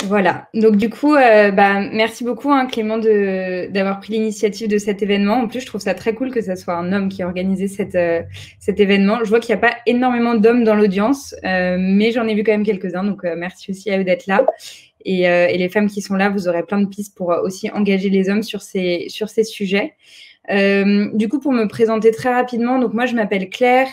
Voilà. Donc du coup, merci beaucoup hein, Clément d'avoir pris l'initiative de cet événement. En plus, je trouve ça très cool que ça soit un homme qui a organisé cet événement. Je vois qu'il n'y a pas énormément d'hommes dans l'audience, mais j'en ai vu quand même quelques-uns. Donc merci aussi à eux d'être là. Et les femmes qui sont là, vous aurez plein de pistes pour aussi engager les hommes sur ces sujets. Du coup, pour me présenter très rapidement, donc moi, je m'appelle Claire,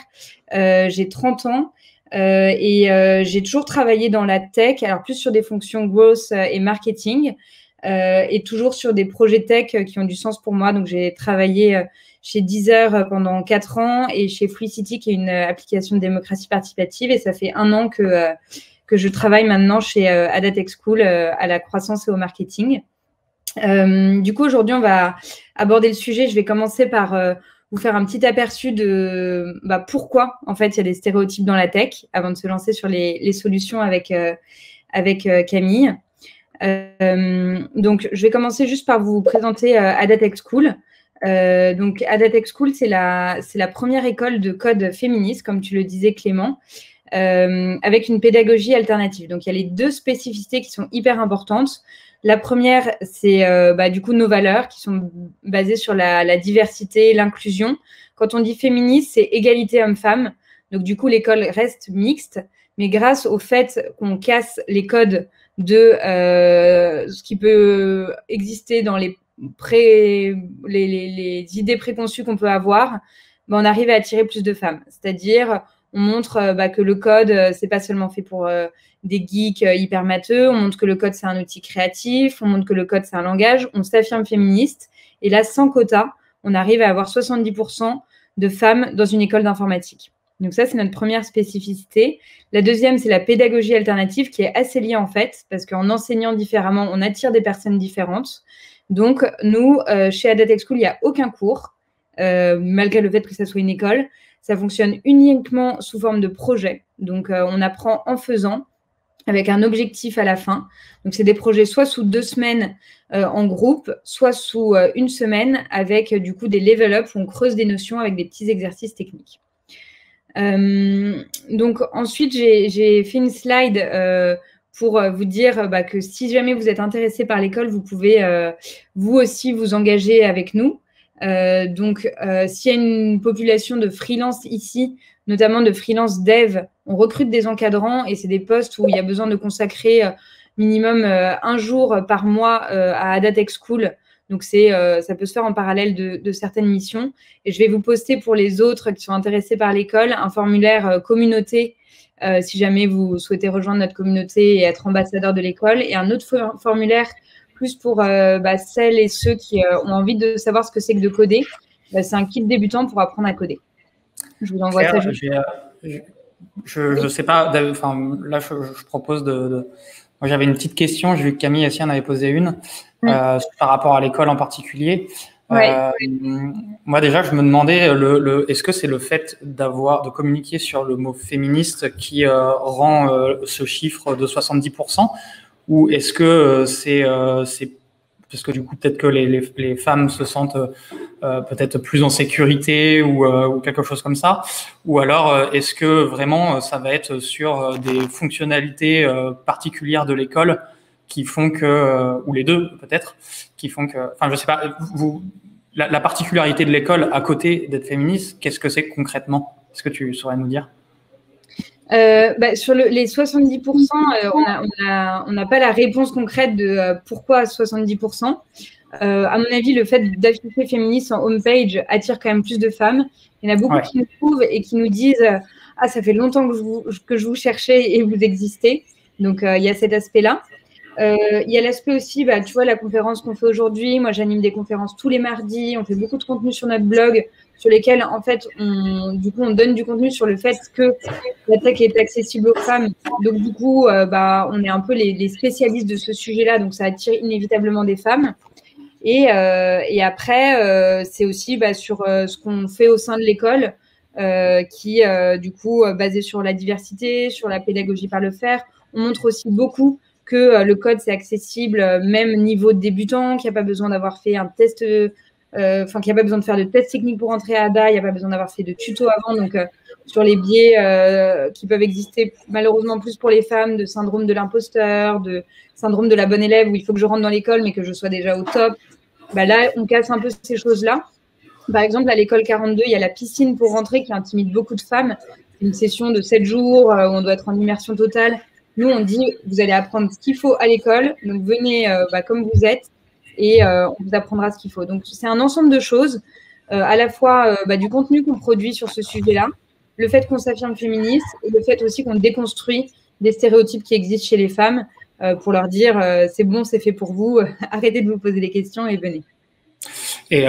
j'ai 30 ans. J'ai toujours travaillé dans la tech, alors plus sur des fonctions growth et marketing, et toujours sur des projets tech qui ont du sens pour moi. Donc, j'ai travaillé chez Deezer pendant 4 ans et chez Fluidity, qui est une application de démocratie participative. Et ça fait 1 an que je travaille maintenant chez Adatech School à la croissance et au marketing. Du coup, aujourd'hui, on va aborder le sujet. Je vais commencer par vous faire un petit aperçu de pourquoi, en fait, il y a des stéréotypes dans la tech, avant de se lancer sur les solutions avec Camille. Donc, je vais commencer juste par vous présenter Adatech School. Donc, Adatech School, c'est la première école de code féministe, comme tu le disais, Clément, avec une pédagogie alternative. Donc, il y a les 2 spécificités qui sont hyper importantes. La première, c'est du coup nos valeurs qui sont basées sur la diversité, l'inclusion. Quand on dit féministe, c'est égalité homme-femme. Donc, du coup, l'école reste mixte, mais grâce au fait qu'on casse les codes de ce qui peut exister dans les idées préconçues qu'on peut avoir, on arrive à attirer plus de femmes. C'est-à-dire, on montre que le code, c'est pas seulement fait pour des geeks hyper matheux, on montre que le code, c'est un outil créatif, on montre que le code, c'est un langage, on s'affirme féministe. Et là, sans quota, on arrive à avoir 70% de femmes dans une école d'informatique. Donc ça, c'est notre première spécificité. La deuxième, c'est la pédagogie alternative qui est assez liée en fait, parce qu'en enseignant différemment, on attire des personnes différentes. Donc nous, chez Adatech School, il n'y a aucun cours, malgré le fait que ça soit une école. Ça fonctionne uniquement sous forme de projet. Donc, on apprend en faisant avec un objectif à la fin. Donc, c'est des projets soit sous 2 semaines en groupe, soit sous 1 semaine avec du coup des level up où on creuse des notions avec des petits exercices techniques. Donc, ensuite, j'ai fait une slide pour vous dire que si jamais vous êtes intéressé par l'école, vous pouvez vous aussi vous engager avec nous. Donc, s'il y a une population de freelance ici, notamment de freelance dev, on recrute des encadrants et c'est des postes où il y a besoin de consacrer minimum 1 jour par mois à Adatech School. Donc, ça peut se faire en parallèle de certaines missions. Et je vais vous poster pour les autres qui sont intéressés par l'école un formulaire communauté si jamais vous souhaitez rejoindre notre communauté et être ambassadeur de l'école, et un autre formulaire plus pour celles et ceux qui ont envie de savoir ce que c'est que de coder. C'est un kit débutant pour apprendre à coder. Je vous envoie ça. Je sais pas, enfin, là, je propose de... Moi, j'avais une petite question, j'ai vu que Camille aussi en avait posé une, par rapport à l'école en particulier. Ouais. Moi, déjà, je me demandais, est-ce que c'est le fait de communiquer sur le mot féministe qui rend ce chiffre de 70%, ou est-ce que c'est parce que du coup, peut-être que les femmes se sentent peut-être plus en sécurité ou quelque chose comme ça, ou alors est-ce que vraiment ça va être sur des fonctionnalités particulières de l'école qui font que, ou les deux peut-être, qui font que, enfin je sais pas, la particularité de l'école à côté d'être féministe, qu'est-ce que c'est concrètement? Est-ce que tu saurais nous dire? Sur les 70%, on n'a pas la réponse concrète de pourquoi 70%. À mon avis, le fait d'afficher féministe en homepage attire quand même plus de femmes. Il y en a beaucoup qui nous trouvent et qui nous disent ah, ça fait longtemps que je vous cherchais et vous existez. Donc, il y a cet aspect-là. Il y a l'aspect aussi, tu vois, la conférence qu'on fait aujourd'hui. Moi, j'anime des conférences tous les mardis. On fait beaucoup de contenu sur notre blog sur lesquels, en fait, on donne du contenu sur le fait que la tech est accessible aux femmes. Donc, du coup, on est un peu les spécialistes de ce sujet-là. Donc, ça attire inévitablement des femmes. Et après, c'est aussi sur ce qu'on fait au sein de l'école, qui, du coup, basé sur la diversité, sur la pédagogie par le faire. On montre aussi beaucoup que le code, c'est accessible, même niveau débutant, qu'il n'y a pas besoin d'avoir fait un test qu'il n'y a pas besoin de faire de tests techniques pour entrer à ADA, il n'y a pas besoin d'avoir fait de tuto avant. Donc, sur les biais qui peuvent exister malheureusement plus pour les femmes, de syndrome de l'imposteur, de syndrome de la bonne élève, où il faut que je rentre dans l'école, mais que je sois déjà au top. Là, on casse un peu ces choses-là. Par exemple, à l'école 42, il y a la piscine pour rentrer qui intimide beaucoup de femmes. C'est une session de 7 jours où on doit être en immersion totale. Nous, on dit, vous allez apprendre ce qu'il faut à l'école, donc venez comme vous êtes et on vous apprendra ce qu'il faut. Donc, c'est un ensemble de choses, à la fois du contenu qu'on produit sur ce sujet-là, le fait qu'on s'affirme féministe et le fait aussi qu'on déconstruit des stéréotypes qui existent chez les femmes pour leur dire c'est bon, c'est fait pour vous, arrêtez de vous poser des questions et venez. Et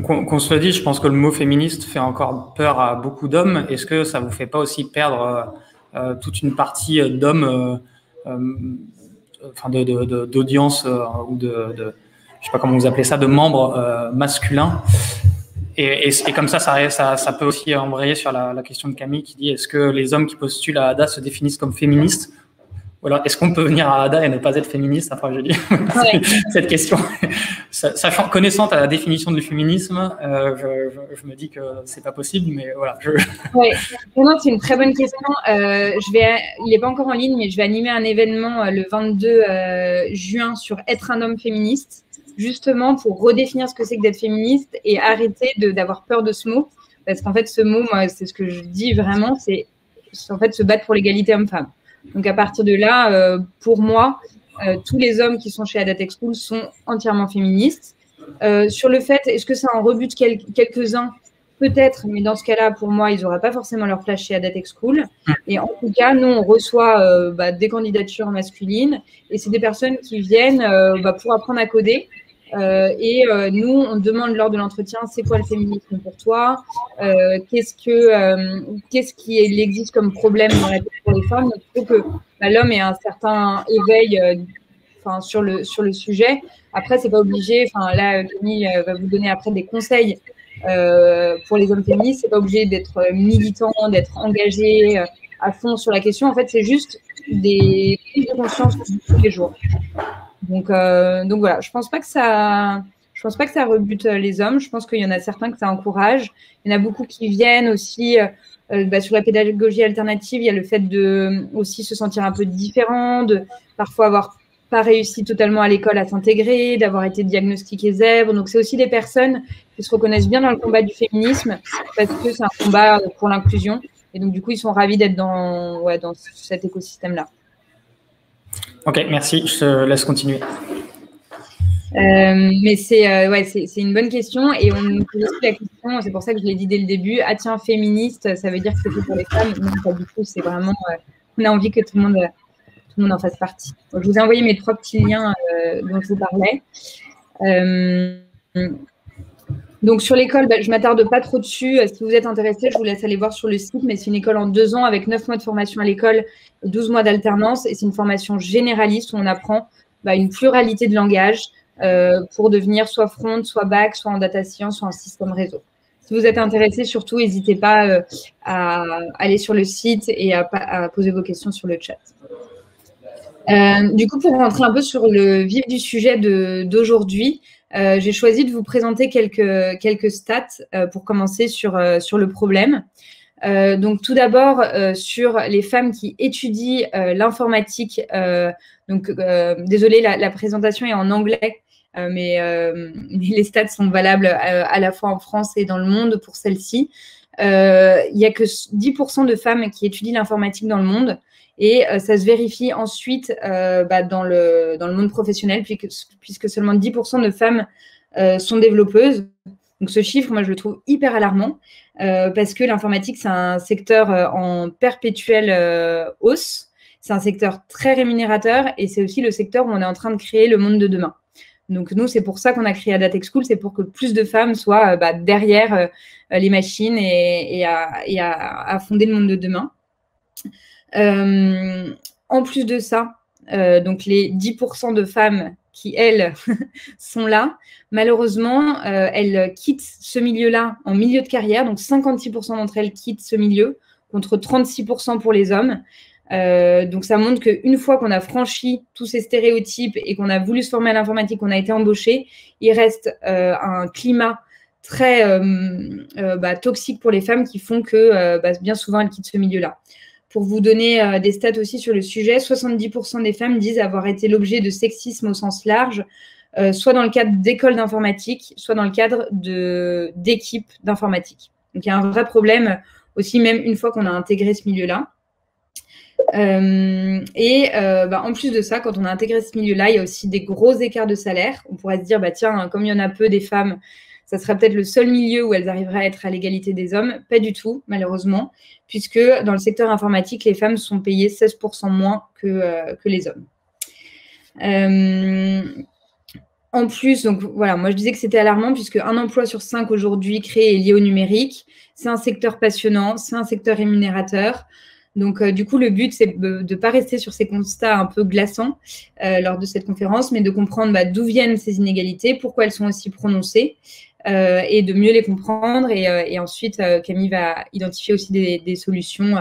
qu'on se le dise, je pense que le mot féministe fait encore peur à beaucoup d'hommes. Est-ce que ça vous fait pas aussi perdre toute une partie d'hommes, d'audience ou je sais pas comment vous appelez ça, de membres masculins? Et comme ça peut aussi embrayer sur la question de Camille qui dit est-ce que les hommes qui postulent à ADA se définissent comme féministes? Ou alors, est-ce qu'on peut venir à ADA et ne pas être féministe? Enfin, je dis cette question. Sachant, connaissant ta définition du féminisme, je me dis que c'est pas possible, mais voilà. Oui, c'est une très bonne question. Il n'est pas encore en ligne, mais je vais animer un événement le 22 juin sur être un homme féministe, justement pour redéfinir ce que c'est que d'être féministe et arrêter d'avoir peur de ce mot. Parce qu'en fait, ce mot, moi, c'est ce que je dis vraiment, c'est en fait se battre pour l'égalité homme-femme. Donc, à partir de là, pour moi, tous les hommes qui sont chez ADA Tech School sont entièrement féministes. Sur le fait, est-ce que ça en rebute quelques-uns? Peut-être, mais dans ce cas-là, pour moi, ils n'auraient pas forcément leur place chez ADA Tech School. Et en tout cas, nous, on reçoit des candidatures masculines et c'est des personnes qui viennent pour apprendre à coder. Nous, on demande lors de l'entretien, c'est quoi le féminisme pour toi? Qu'est-ce qui existe comme problème dans la vie pour les femmes? Il faut que l'homme ait un certain éveil sur le sujet. Après, c'est pas obligé. Là, Camille va vous donner après des conseils pour les hommes féministes. C'est pas obligé d'être militant, d'être engagé à fond sur la question. En fait, c'est juste des prises de conscience tous les jours. Donc voilà, je pense pas que ça rebute les hommes. Je pense qu'il y en a certains que ça encourage. Il y en a beaucoup qui viennent aussi sur la pédagogie alternative. Il y a le fait de aussi se sentir un peu différent, de parfois avoir pas réussi totalement à l'école à s'intégrer, d'avoir été diagnostiqué zèbre. Donc c'est aussi des personnes qui se reconnaissent bien dans le combat du féminisme parce que c'est un combat pour l'inclusion. Et donc du coup, ils sont ravis d'être dans cet écosystème-là. Ok, merci. Je te laisse continuer. Mais c'est une bonne question et on nous pose aussi la question, c'est pour ça que je l'ai dit dès le début, ah tiens, féministe, ça veut dire que c'est fait pour les femmes? Non, pas du tout, c'est vraiment, on a envie que tout le monde en fasse partie. Donc, je vous ai envoyé mes 3 petits liens dont je vous parlais. Donc, sur l'école, je ne m'attarde pas trop dessus. Si vous êtes intéressé, je vous laisse aller voir sur le site, mais c'est une école en 2 ans avec 9 mois de formation à l'école et 12 mois d'alternance. Et c'est une formation généraliste où on apprend une pluralité de langages pour devenir soit front, soit bac, soit en data science, soit en système réseau. Si vous êtes intéressé, surtout, n'hésitez pas à aller sur le site et à poser vos questions sur le chat. Du coup, pour rentrer un peu sur le vif du sujet d'aujourd'hui, j'ai choisi de vous présenter quelques stats pour commencer sur le problème. Donc, tout d'abord, sur les femmes qui étudient l'informatique. Désolée, la présentation est en anglais, mais les stats sont valables à la fois en France et dans le monde pour celle-ci. Il n'y a que 10% de femmes qui étudient l'informatique dans le monde. Et ça se vérifie ensuite dans le monde professionnel, puisque seulement 10% de femmes sont développeuses. Donc, ce chiffre, moi, je le trouve hyper alarmant parce que l'informatique, c'est un secteur en perpétuelle hausse. C'est un secteur très rémunérateur et c'est aussi le secteur où on est en train de créer le monde de demain. Donc, nous, c'est pour ça qu'on a créé ADA Tech School, c'est pour que plus de femmes soient derrière les machines et à fonder le monde de demain. En plus de ça, donc les 10% de femmes qui, elles, sont là, malheureusement, elles quittent ce milieu-là en milieu de carrière. Donc, 56% d'entre elles quittent ce milieu, contre 36% pour les hommes. Donc, ça montre qu'une fois qu'on a franchi tous ces stéréotypes et qu'on a voulu se former à l'informatique, qu'on a été embauché, il reste un climat très toxiques pour les femmes qui font que bien souvent elles quittent ce milieu-là. Pour vous donner des stats aussi sur le sujet, 70% des femmes disent avoir été l'objet de sexisme au sens large, soit dans le cadre d'écoles d'informatique, soit dans le cadre d'équipes d'informatique. Donc, il y a un vrai problème aussi, même une fois qu'on a intégré ce milieu-là. En plus de ça, quand on a intégré ce milieu-là, il y a aussi des gros écarts de salaire. On pourrait se dire, tiens, comme il y en a peu des femmes, ça serait peut-être le seul milieu où elles arriveraient à être à l'égalité des hommes. Pas du tout, malheureusement, puisque dans le secteur informatique, les femmes sont payées 16% moins que les hommes. En plus, donc voilà, moi je disais que c'était alarmant puisque un emploi sur 5 aujourd'hui créé est lié au numérique. C'est un secteur passionnant, c'est un secteur rémunérateur. Donc du coup, le but, c'est de ne pas rester sur ces constats un peu glaçants lors de cette conférence, mais de comprendre d'où viennent ces inégalités, pourquoi elles sont aussi prononcées, et de mieux les comprendre. Et ensuite, Camille va identifier aussi des solutions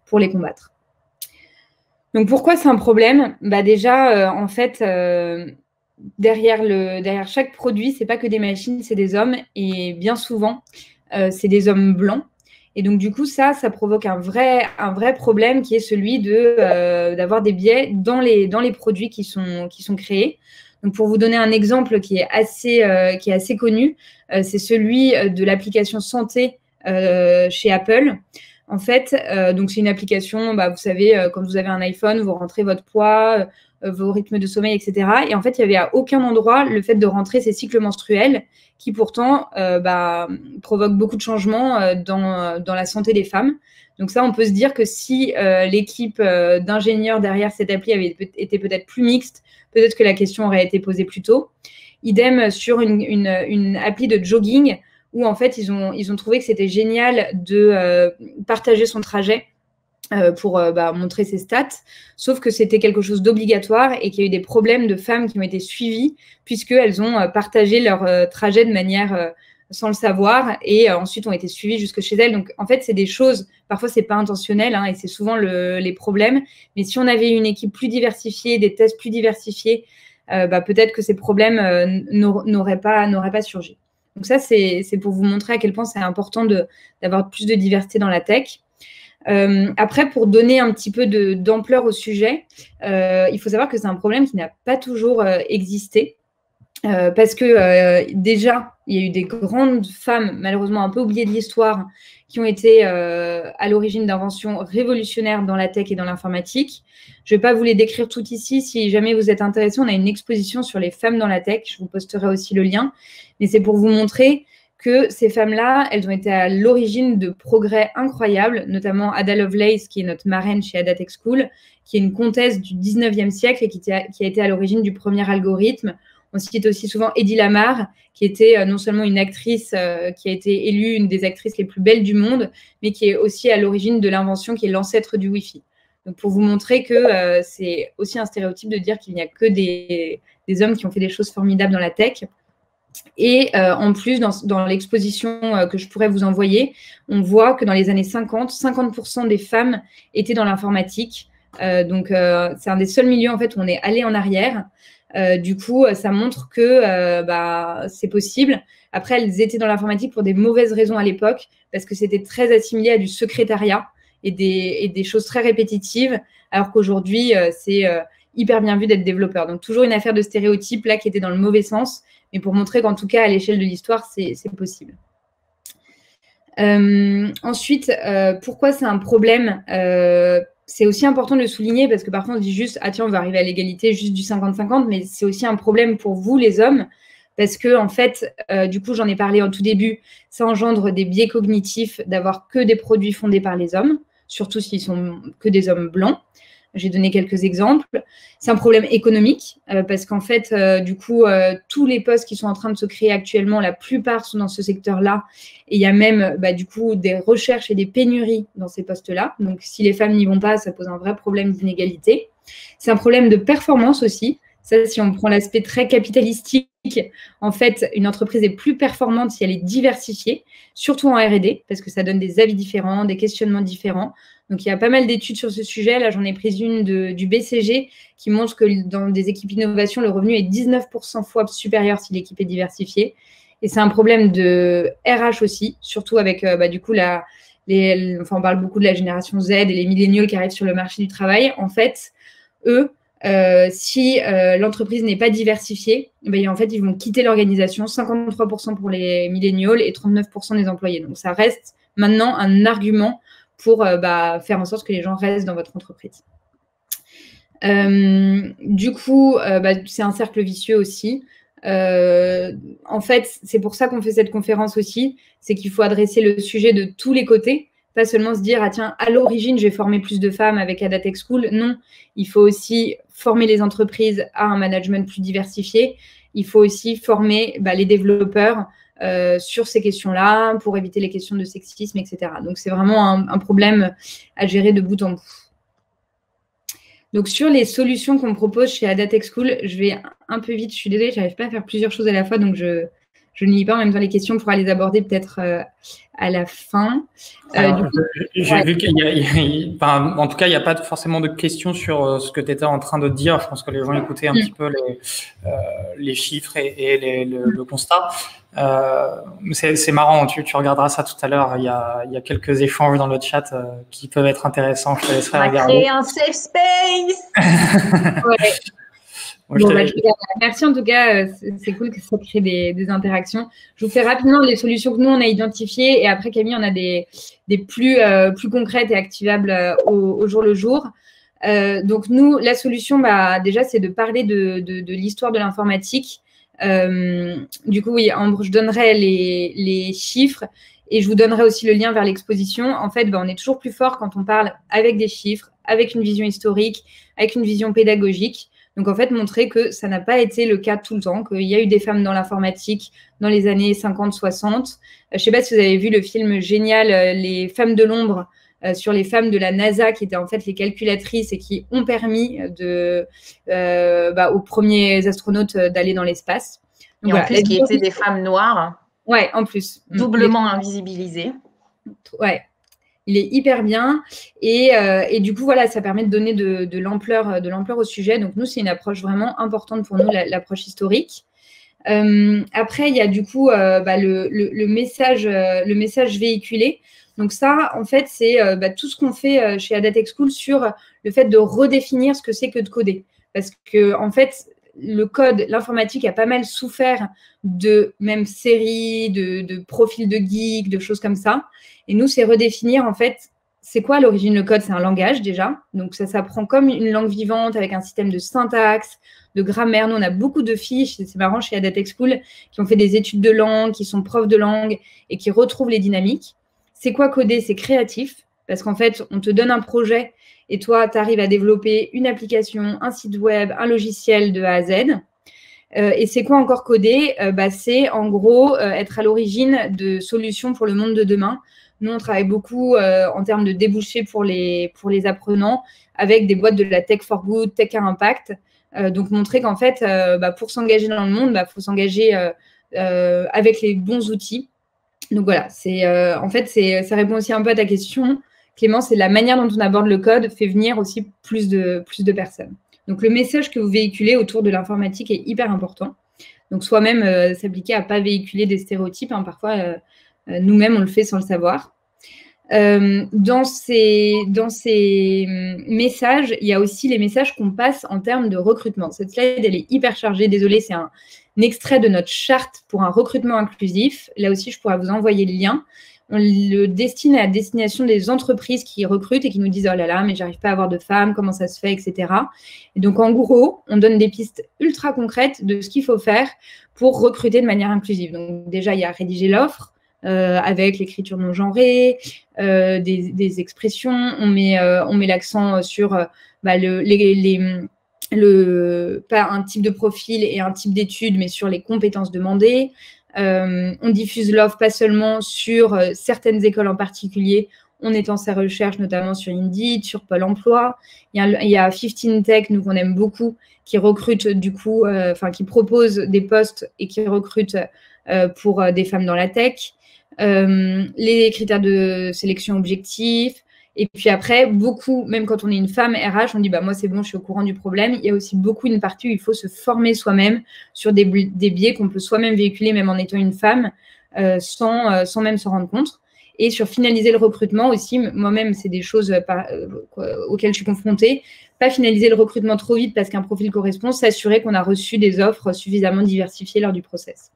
pour les combattre. Donc pourquoi c'est un problème ? Déjà, en fait... Derrière chaque produit, c'est pas que des machines, c'est des hommes. Et bien souvent, c'est des hommes blancs. Et donc, du coup, ça provoque un vrai problème qui est celui d'avoir des biais dans les produits qui sont créés. Donc, pour vous donner un exemple qui est assez connu, c'est celui de l'application santé chez Apple. En fait, donc c'est une application, vous savez, quand vous avez un iPhone, vous rentrez votre poids, vos rythmes de sommeil, etc. Et en fait, il n'y avait à aucun endroit le fait de rentrer ces cycles menstruels qui pourtant provoquent beaucoup de changements dans la santé des femmes. Donc ça, on peut se dire que si l'équipe d'ingénieurs derrière cette appli avait été peut-être plus mixte, peut-être que la question aurait été posée plus tôt. Idem sur une appli de jogging où en fait, ils ont trouvé que c'était génial de partager son trajet pour montrer ses stats, sauf que c'était quelque chose d'obligatoire et qu'il y a eu des problèmes de femmes qui ont été suivies puisqu'elles ont partagé leur trajet de manière sans le savoir et ensuite ont été suivies jusque chez elles. Donc, en fait, c'est des choses, parfois, c'est pas intentionnel et c'est souvent les problèmes. Mais si on avait une équipe plus diversifiée, des tests plus diversifiés, peut-être que ces problèmes n'auraient pas surgi. Donc ça, c'est pour vous montrer à quel point c'est important d'avoir plus de diversité dans la tech. Après, pour donner un petit peu d'ampleur au sujet, il faut savoir que c'est un problème qui n'a pas toujours existé. Parce que déjà, il y a eu des grandes femmes, malheureusement un peu oubliées de l'histoire, qui ont été à l'origine d'inventions révolutionnaires dans la tech et dans l'informatique. Je ne vais pas vous les décrire toutes ici. Si jamais vous êtes intéressés, on a une exposition sur les femmes dans la tech. Je vous posterai aussi le lien. Mais c'est pour vous montrer que ces femmes-là, elles ont été à l'origine de progrès incroyables, notamment Ada Lovelace, qui est notre marraine chez Ada Tech School, qui est une comtesse du 19e siècle et qui a été à l'origine du premier algorithme. On cite aussi souvent Hedy Lamarr, qui était non seulement une actrice qui a été élue une des actrices les plus belles du monde, mais qui est aussi à l'origine de l'invention qui est l'ancêtre du Wi-Fi. Donc, pour vous montrer que c'est aussi un stéréotype de dire qu'il n'y a que des hommes qui ont fait des choses formidables dans la tech. Et en plus, dans l'exposition que je pourrais vous envoyer, on voit que dans les années 50, 50% des femmes étaient dans l'informatique. Donc, c'est un des seuls milieux en fait, où on est allé en arrière. Du coup, ça montre que c'est possible. Après, elles étaient dans l'informatique pour des mauvaises raisons à l'époque, parce que c'était très assimilé à du secrétariat et des choses très répétitives, alors qu'aujourd'hui, c'est hyper bien vu d'être développeur. Donc, toujours une affaire de stéréotype là qui était dans le mauvais sens, mais pour montrer qu'en tout cas, à l'échelle de l'histoire, c'est possible. Ensuite, pourquoi c'est un problème c'est aussi important de le souligner parce que parfois on se dit juste « Ah tiens, on va arriver à l'égalité juste du 50-50 », mais c'est aussi un problème pour vous, les hommes, parce que en fait, du coup, j'en ai parlé en tout début, ça engendre des biais cognitifs d'avoir que des produits fondés par les hommes, surtout s'ils sont que des hommes blancs. J'ai donné quelques exemples. C'est un problème économique parce qu'en fait, du coup, tous les postes qui sont en train de se créer actuellement, la plupart sont dans ce secteur-là. Et il y a même, du coup, des recherches et des pénuries dans ces postes-là. Donc, si les femmes n'y vont pas, ça pose un vrai problème d'inégalité. C'est un problème de performance aussi. Ça, si on prend l'aspect très capitalistique, en fait, une entreprise est plus performante si elle est diversifiée, surtout en R&D, parce que ça donne des avis différents, des questionnements différents. Donc, il y a pas mal d'études sur ce sujet. Là, j'en ai pris une du BCG qui montre que dans des équipes innovation, le revenu est 19% fois supérieur si l'équipe est diversifiée. Et c'est un problème de RH aussi, surtout avec du coup on parle beaucoup de la génération Z et les milléniaux qui arrivent sur le marché du travail. En fait, eux, si l'entreprise n'est pas diversifiée, en fait, ils vont quitter l'organisation, 53% pour les milléniaux et 39% des employés. Donc, ça reste maintenant un argument pour faire en sorte que les gens restent dans votre entreprise. Du coup, c'est un cercle vicieux aussi. En fait, c'est pour ça qu'on fait cette conférence aussi, c'est qu'il faut adresser le sujet de tous les côtés, pas seulement se dire, ah tiens, à l'origine, je vais former plus de femmes avec Adatech School. Non, il faut aussi former les entreprises à un management plus diversifié. Il faut aussi former les développeurs sur ces questions-là pour éviter les questions de sexisme, etc. Donc, c'est vraiment un problème à gérer de bout en bout. Donc, sur les solutions qu'on propose chez Adatech School, je vais un peu vite. Je suis désolée, je n'arrive pas à faire plusieurs choses à la fois, donc je ne lis pas en même temps les questions. On pourra les aborder peut-être à la fin. J'ai vu en tout cas, il n'y a pas forcément de questions sur ce que tu étais en train de dire. Je pense que les gens écoutaient un petit peu les chiffres et le constat. C'est marrant, tu regarderas ça tout à l'heure. Il y a quelques échanges dans le chat qui peuvent être intéressants. Je te laisserai regarder. On va créer un safe space. Ouais. Merci en tout cas, c'est cool que ça crée des interactions. Je vous fais rapidement les solutions que nous, on a identifiées et après, Camille, on a des plus concrètes et activables au jour le jour. Donc, nous, la solution, déjà, c'est de parler de l'histoire de l'informatique. Du coup, oui, Ambre, je donnerai les chiffres et je vous donnerai aussi le lien vers l'exposition. En fait, on est toujours plus fort quand on parle avec des chiffres, avec une vision historique, avec une vision pédagogique. Donc, en fait, montrer que ça n'a pas été le cas tout le temps, qu'il y a eu des femmes dans l'informatique dans les années 50-60. Je ne sais pas si vous avez vu le film génial « Les femmes de l'ombre » sur les femmes de la NASA qui étaient en fait les calculatrices et qui ont permis aux premiers astronautes d'aller dans l'espace. Et en plus, qui étaient des femmes noires. Ouais, en plus. Doublement invisibilisées. Ouais. Il est hyper bien et du coup, voilà, ça permet de donner de l'ampleur au sujet. Donc, nous, c'est une approche vraiment importante pour nous, l'approche historique. Après, il y a du coup le message véhiculé. Donc, ça, en fait, c'est tout ce qu'on fait chez Adatech School sur le fait de redéfinir ce que c'est que de coder. Parce que, en fait, le code, l'informatique a pas mal souffert de même séries, de profils de geeks, de choses comme ça. Et nous, c'est redéfinir, en fait, c'est quoi à l'origine le code? C'est un langage déjà. Donc, ça s'apprend comme une langue vivante avec un système de syntaxe, de grammaire. Nous, on a beaucoup de filles, c'est marrant, chez Adatech School, qui ont fait des études de langue, qui sont profs de langue et qui retrouvent les dynamiques. C'est quoi coder? C'est créatif parce qu'en fait, on te donne un projet et toi, tu arrives à développer une application, un site web, un logiciel de A à Z. Et c'est quoi encore coder? C'est en gros être à l'origine de solutions pour le monde de demain. Nous, on travaille beaucoup en termes de débouchés pour les apprenants avec des boîtes de la Tech for Good, Tech à Impact. Donc, montrer qu'en fait, pour s'engager dans le monde, faut s'engager avec les bons outils. Donc, voilà, en fait, ça répond aussi un peu à ta question, Clément, c'est la manière dont on aborde le code fait venir aussi plus de personnes. Donc, le message que vous véhiculez autour de l'informatique est hyper important. Donc, soi-même, s'appliquer à ne pas véhiculer des stéréotypes. Parfois, nous-mêmes, on le fait sans le savoir. Dans ces messages, il y a aussi les messages qu'on passe en termes de recrutement. Cette slide, elle est hyper chargée. Désolée, c'est un extrait de notre charte pour un recrutement inclusif. Là aussi, je pourrais vous envoyer le lien. On le destine à la destination des entreprises qui recrutent et qui nous disent « Oh là là, mais j'arrive pas à avoir de femmes, comment ça se fait, etc. » Et donc, en gros, on donne des pistes ultra concrètes de ce qu'il faut faire pour recruter de manière inclusive. Donc, déjà, il y a rédiger l'offre avec l'écriture non genrée, des expressions. On met l'accent sur pas un type de profil et un type d'études, mais sur les compétences demandées. On diffuse l'offre pas seulement sur certaines écoles en particulier, on étend sa recherche notamment sur Indeed, sur Pôle emploi. Il y a 15 Tech, nous qu'on aime beaucoup, qui recrute du coup, qui propose des postes et qui recrute pour des femmes dans la tech. Les critères de sélection objectifs. Et puis après, beaucoup, même quand on est une femme RH, on dit moi c'est bon, je suis au courant du problème. Il y a aussi beaucoup une partie où il faut se former soi-même sur des biais qu'on peut soi-même véhiculer, même en étant une femme, sans même s'en rendre compte. Et sur finaliser le recrutement aussi, moi-même, c'est des choses auxquelles je suis confrontée. Pas finaliser le recrutement trop vite parce qu'un profil correspond, s'assurer qu'on a reçu des offres suffisamment diversifiées lors du process.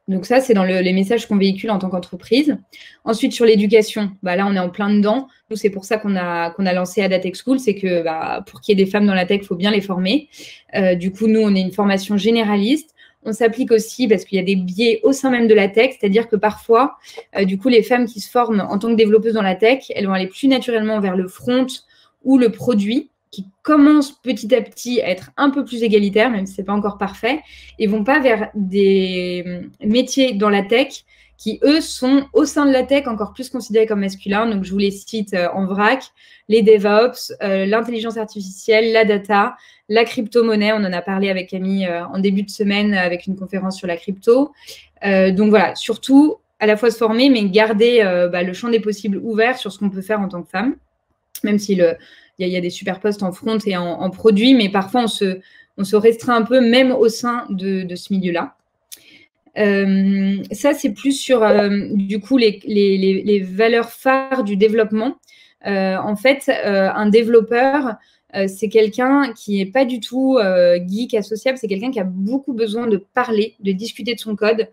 Donc ça, c'est dans les messages qu'on véhicule en tant qu'entreprise. Ensuite, sur l'éducation, là, on est en plein dedans. Nous, c'est pour ça qu'on a lancé Ada Tech School, c'est que pour qu'il y ait des femmes dans la tech, il faut bien les former. Du coup, nous, on est une formation généraliste. On s'applique aussi parce qu'il y a des biais au sein même de la tech, c'est-à-dire que parfois, du coup, les femmes qui se forment en tant que développeuses dans la tech, elles vont aller plus naturellement vers le front ou le produit, qui commencent petit à petit à être un peu plus égalitaires, même si ce n'est pas encore parfait, et vont pas vers des métiers dans la tech qui, eux, sont au sein de la tech encore plus considérés comme masculins. Donc, je vous les cite en vrac, les DevOps, l'intelligence artificielle, la data, la crypto-monnaie. On en a parlé avec Camille en début de semaine avec une conférence sur la crypto. Donc, voilà, surtout à la fois se former, mais garder le champ des possibles ouvert sur ce qu'on peut faire en tant que femme, même si il y a des super postes en front et en produit, mais parfois on se restreint un peu même au sein de ce milieu-là. Ça, c'est plus sur du coup les valeurs phares du développement. En fait, un développeur, c'est quelqu'un qui n'est pas du tout geek, associable, c'est quelqu'un qui a beaucoup besoin de parler, de discuter de son code.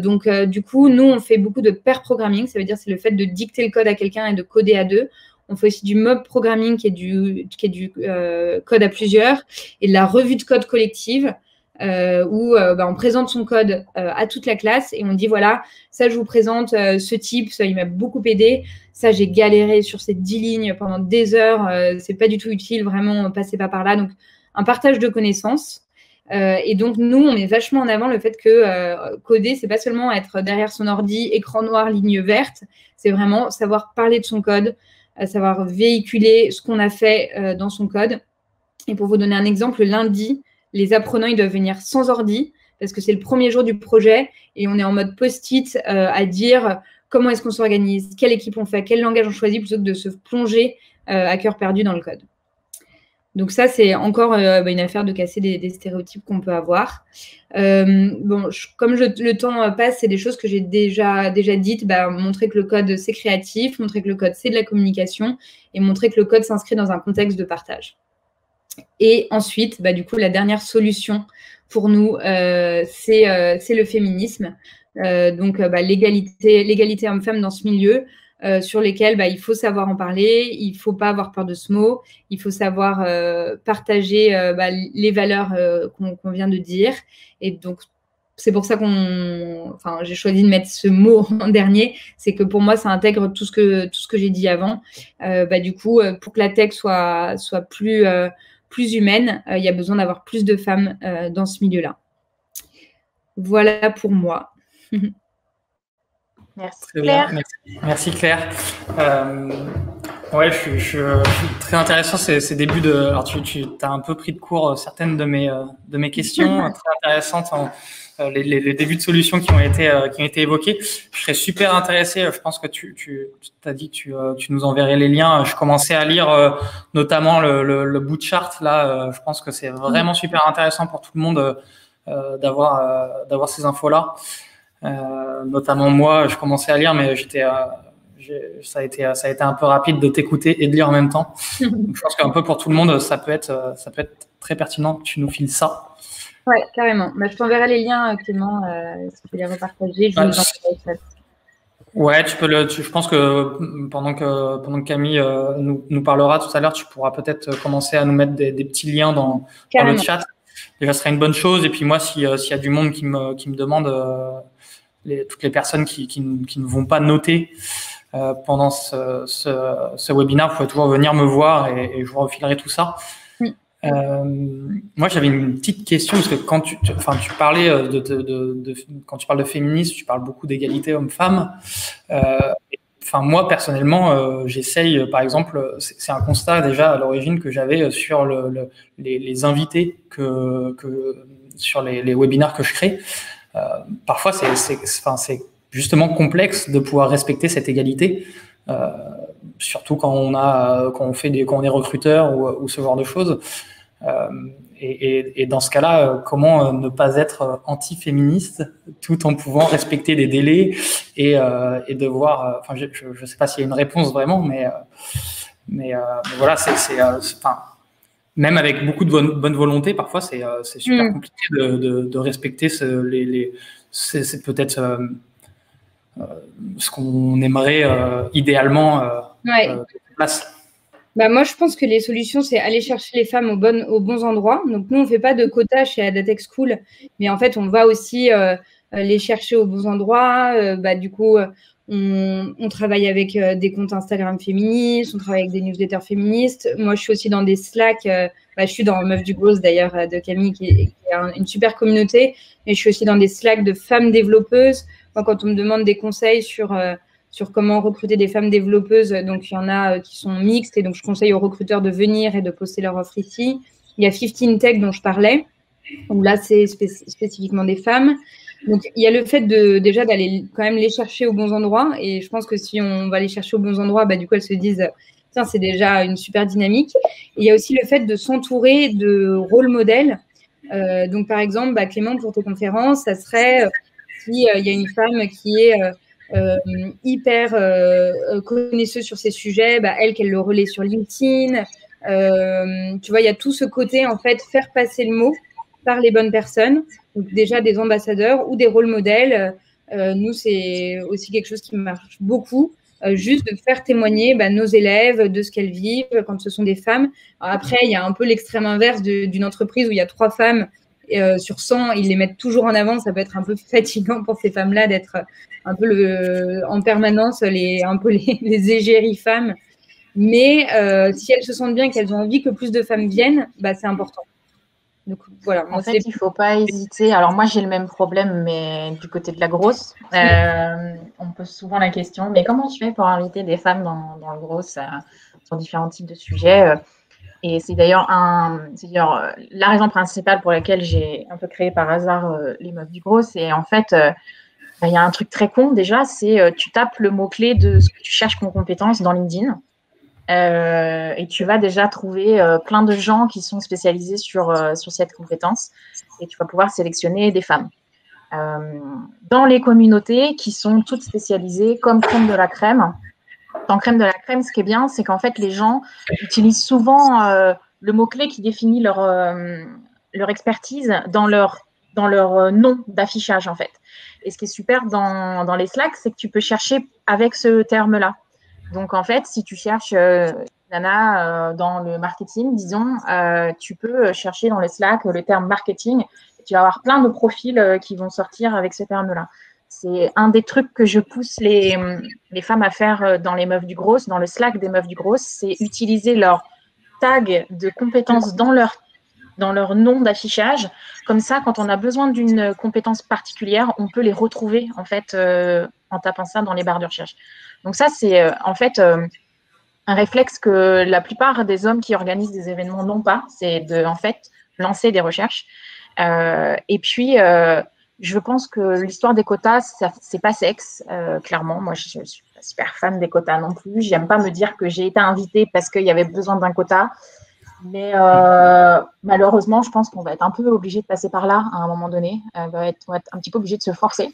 Donc, du coup, nous, on fait beaucoup de pair programming, ça veut dire c'est le fait de dicter le code à quelqu'un et de coder à deux. On fait aussi du mob programming qui est du code à plusieurs et de la revue de code collective où on présente son code à toute la classe et on dit voilà, ça je vous présente ce type, ça il m'a beaucoup aidé, ça j'ai galéré sur ces 10 lignes pendant des heures, c'est pas du tout utile, vraiment passez pas par là. Donc un partage de connaissances. Et donc nous on met vachement en avant le fait que coder c'est pas seulement être derrière son ordi, écran noir, ligne verte, c'est vraiment savoir parler de son code, savoir véhiculer ce qu'on a fait dans son code. Et pour vous donner un exemple, lundi, les apprenants, ils doivent venir sans ordi parce que c'est le premier jour du projet et on est en mode post-it à dire comment est-ce qu'on s'organise, quelle équipe on fait, quel langage on choisit plutôt que de se plonger à cœur perdu dans le code. Donc ça, c'est encore une affaire de casser des stéréotypes qu'on peut avoir. Comme le temps passe, c'est des choses que j'ai déjà dites. Montrer que le code, c'est créatif, montrer que le code, c'est de la communication et montrer que le code s'inscrit dans un contexte de partage. Et ensuite, du coup, la dernière solution pour nous, c'est le féminisme. Donc, l'égalité homme-femme dans ce milieu. Sur lesquels il faut savoir en parler, il ne faut pas avoir peur de ce mot, il faut savoir partager les valeurs qu'on vient de dire. Et donc, c'est pour ça j'ai choisi de mettre ce mot en dernier, c'est que pour moi, ça intègre tout ce que j'ai dit avant. Du coup, pour que la tech soit plus humaine, il y a besoin d'avoir plus de femmes dans ce milieu-là. Voilà pour moi. Merci Claire. Merci Claire. Ouais, je suis très intéressant ces débuts de. Alors tu as un peu pris de court certaines de mes questions très intéressantes, les débuts de solutions qui ont été évoqués. Je serais super intéressé. Je pense que tu t'as dit que tu nous enverrais les liens. Je commençais à lire notamment le bout de charte là. Je pense que c'est vraiment super intéressant pour tout le monde d'avoir ces infos là. Notamment moi, je commençais à lire, mais ça a été un peu rapide de t'écouter et de lire en même temps. Donc, je pense qu'un peu pour tout le monde, ça peut être très pertinent que tu nous files ça. Ouais, carrément. Je t'enverrai les liens, Clément, si tu peux les repartager. Je vous enverrai ça. Ouais, je pense que pendant que Camille nous parlera tout à l'heure, tu pourras peut-être commencer à nous mettre des petits liens dans le chat. Déjà, ce serait une bonne chose. Et puis moi, s'il y a du monde qui me demande toutes les personnes qui ne vont pas noter pendant ce webinaire, vous pouvez toujours venir me voir et je vous refilerai tout ça. Oui. Moi, j'avais une petite question parce que quand tu parlais quand tu parles de féminisme, tu parles beaucoup d'égalité homme-femme. Moi, personnellement, j'essaye, par exemple, c'est un constat déjà à l'origine que j'avais sur les invités sur les webinaires que je crée. Parfois, c'est justement complexe de pouvoir respecter cette égalité. surtout quand on est recruteur ou ce genre de choses. Et dans ce cas-là, comment ne pas être anti-féministe tout en pouvant respecter des délais et devoir. Enfin, je ne sais pas s'il y a une réponse vraiment, mais voilà, enfin, même avec beaucoup de bonne volonté, parfois c'est super compliqué de respecter c'est peut-être ce qu'on aimerait idéalement place. Bah moi, je pense que les solutions, c'est aller chercher les femmes aux bons endroits. Donc, nous, on ne fait pas de quotas chez Adatex School, mais en fait, on va aussi les chercher aux bons endroits. Du coup, on travaille avec des comptes Instagram féministes, on travaille avec des newsletters féministes. Moi, je suis aussi dans des Slack. Je suis dans Meuf du Grosse, d'ailleurs, de Camille, qui est une super communauté. Et je suis aussi dans des Slack de femmes développeuses. Moi, quand on me demande des conseils sur comment recruter des femmes développeuses. Donc, il y en a qui sont mixtes et donc je conseille aux recruteurs de venir et de poster leur offre ici. Il y a 15 Tech dont je parlais, où là, c'est spécifiquement des femmes. Donc, il y a le fait déjà d'aller quand même les chercher aux bons endroits. Et je pense que si on va les chercher aux bons endroits, du coup, elles se disent, tiens, c'est déjà une super dynamique. Et il y a aussi le fait de s'entourer de rôles modèles. Donc, par exemple, Clément, pour tes conférences, ça serait s'il y a une femme qui est hyper connaisseuse sur ces sujets, qu'elle le relaie sur LinkedIn. Tu vois, il y a tout ce côté, en fait, faire passer le mot par les bonnes personnes. Donc, déjà des ambassadeurs ou des rôles modèles. Nous, c'est aussi quelque chose qui marche beaucoup. Juste de faire témoigner nos élèves de ce qu'elles vivent quand ce sont des femmes. Alors après, il y a un peu l'extrême inverse d'une entreprise où il y a 3 femmes sur 100, ils les mettent toujours en avant. Ça peut être un peu fatigant pour ces femmes-là d'être un peu en permanence les égéries femmes. Mais si elles se sentent bien, qu'elles ont envie que plus de femmes viennent, c'est important. Donc, voilà. En fait, il ne faut pas hésiter. Alors, moi, j'ai le même problème, mais du côté de la grosse. On pose souvent la question, mais comment tu fais pour inviter des femmes dans le gros sur différents types de sujets Et c'est d'ailleurs la raison principale pour laquelle j'ai un peu créé par hasard les Meufs du Gros. C'est en fait, il y a un truc très con déjà, c'est tu tapes le mot-clé de ce que tu cherches comme compétence dans LinkedIn. Et tu vas déjà trouver plein de gens qui sont spécialisés sur cette compétence et tu vas pouvoir sélectionner des femmes. Dans les communautés qui sont toutes spécialisées comme crème de la crème, dans crème de la crème, ce qui est bien, c'est qu'en fait, les gens utilisent souvent le mot-clé qui définit leur expertise dans leur nom d'affichage, en fait. Et ce qui est super dans les Slack, c'est que tu peux chercher avec ce terme-là. Donc, en fait, si tu cherches Nana dans le marketing, disons, tu peux chercher dans les Slack le terme marketing. Et tu vas avoir plein de profils qui vont sortir avec ce terme-là. C'est un des trucs que je pousse les femmes à faire dans les Meufs du Gros, dans le Slack des Meufs du Gros, c'est utiliser leur tag de compétences dans leur nom d'affichage. Comme ça, quand on a besoin d'une compétence particulière, on peut les retrouver en fait en tapant ça dans les barres de recherche. Donc ça, c'est en fait un réflexe que la plupart des hommes qui organisent des événements n'ont pas, c'est de en fait lancer des recherches. Et puis je pense que l'histoire des quotas, c'est pas sexe, clairement. Moi, je suis pas super fan des quotas non plus. J'aime pas me dire que j'ai été invitée parce qu'il y avait besoin d'un quota. Mais malheureusement, je pense qu'on va être un peu obligé de passer par là à un moment donné. On va être un petit peu obligé de se forcer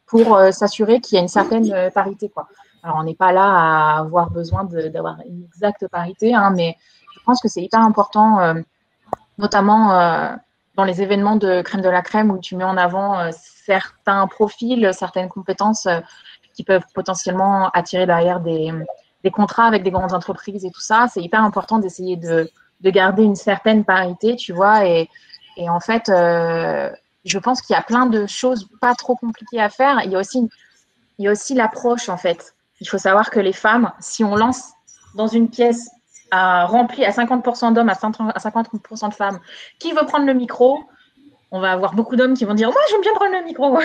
pour s'assurer qu'il y a une certaine parité, quoi. Alors, on n'est pas là à avoir besoin d'avoir une exacte parité, hein, mais je pense que c'est hyper important, notamment dans les événements de crème de la crème où tu mets en avant certains profils, certaines compétences qui peuvent potentiellement attirer derrière des contrats avec des grandes entreprises et tout ça. C'est hyper important d'essayer de garder une certaine parité, tu vois. Et en fait, je pense qu'il y a plein de choses pas trop compliquées à faire. Il y a aussi l'approche, en fait. Il faut savoir que les femmes, si on lance dans une pièce remplie à 50% d'hommes, à 50% de femmes, qui veut prendre le micro, on va avoir beaucoup d'hommes qui vont dire « Moi, j'aime bien prendre le micro !»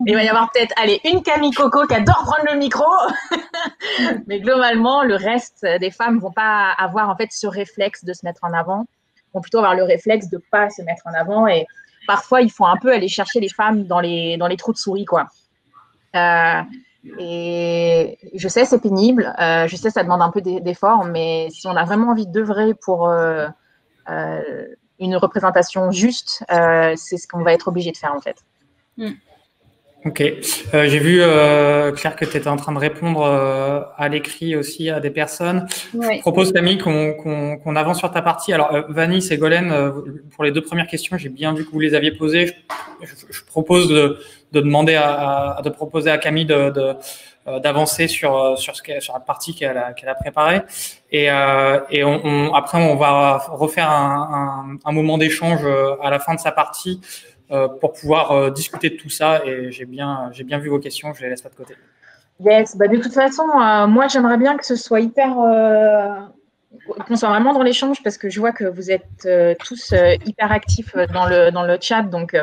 Il va y avoir peut-être, une Camille Coco qui adore prendre le micro. Mais globalement, le reste des femmes ne vont pas avoir en fait ce réflexe de se mettre en avant. Ils vont plutôt avoir le réflexe de ne pas se mettre en avant. Et parfois, il faut un peu aller chercher les femmes dans les trous de souris, quoi. Et je sais, c'est pénible. Je sais, ça demande un peu d'effort, mais si on a vraiment envie d'œuvrer pour une représentation juste, c'est ce qu'on va être obligé de faire, en fait. Ok. J'ai vu, Claire, que tu étais en train de répondre à l'écrit aussi à des personnes. Oui. Je propose, Camille, qu'on avance sur ta partie. Alors, Vanny, Ségolène, pour les 2 premières questions, j'ai bien vu que vous les aviez posées. Je propose de demander de proposer à Camille d'avancer sur la partie qu'elle a préparée. Et après, on va refaire un moment d'échange à la fin de sa partie pour pouvoir discuter de tout ça. Et j'ai bien vu vos questions, je les laisse pas de côté. Yes, bah de toute façon, moi j'aimerais bien que ce soit qu'on soit vraiment dans l'échange, parce que je vois que vous êtes tous hyper actifs dans le chat. Donc,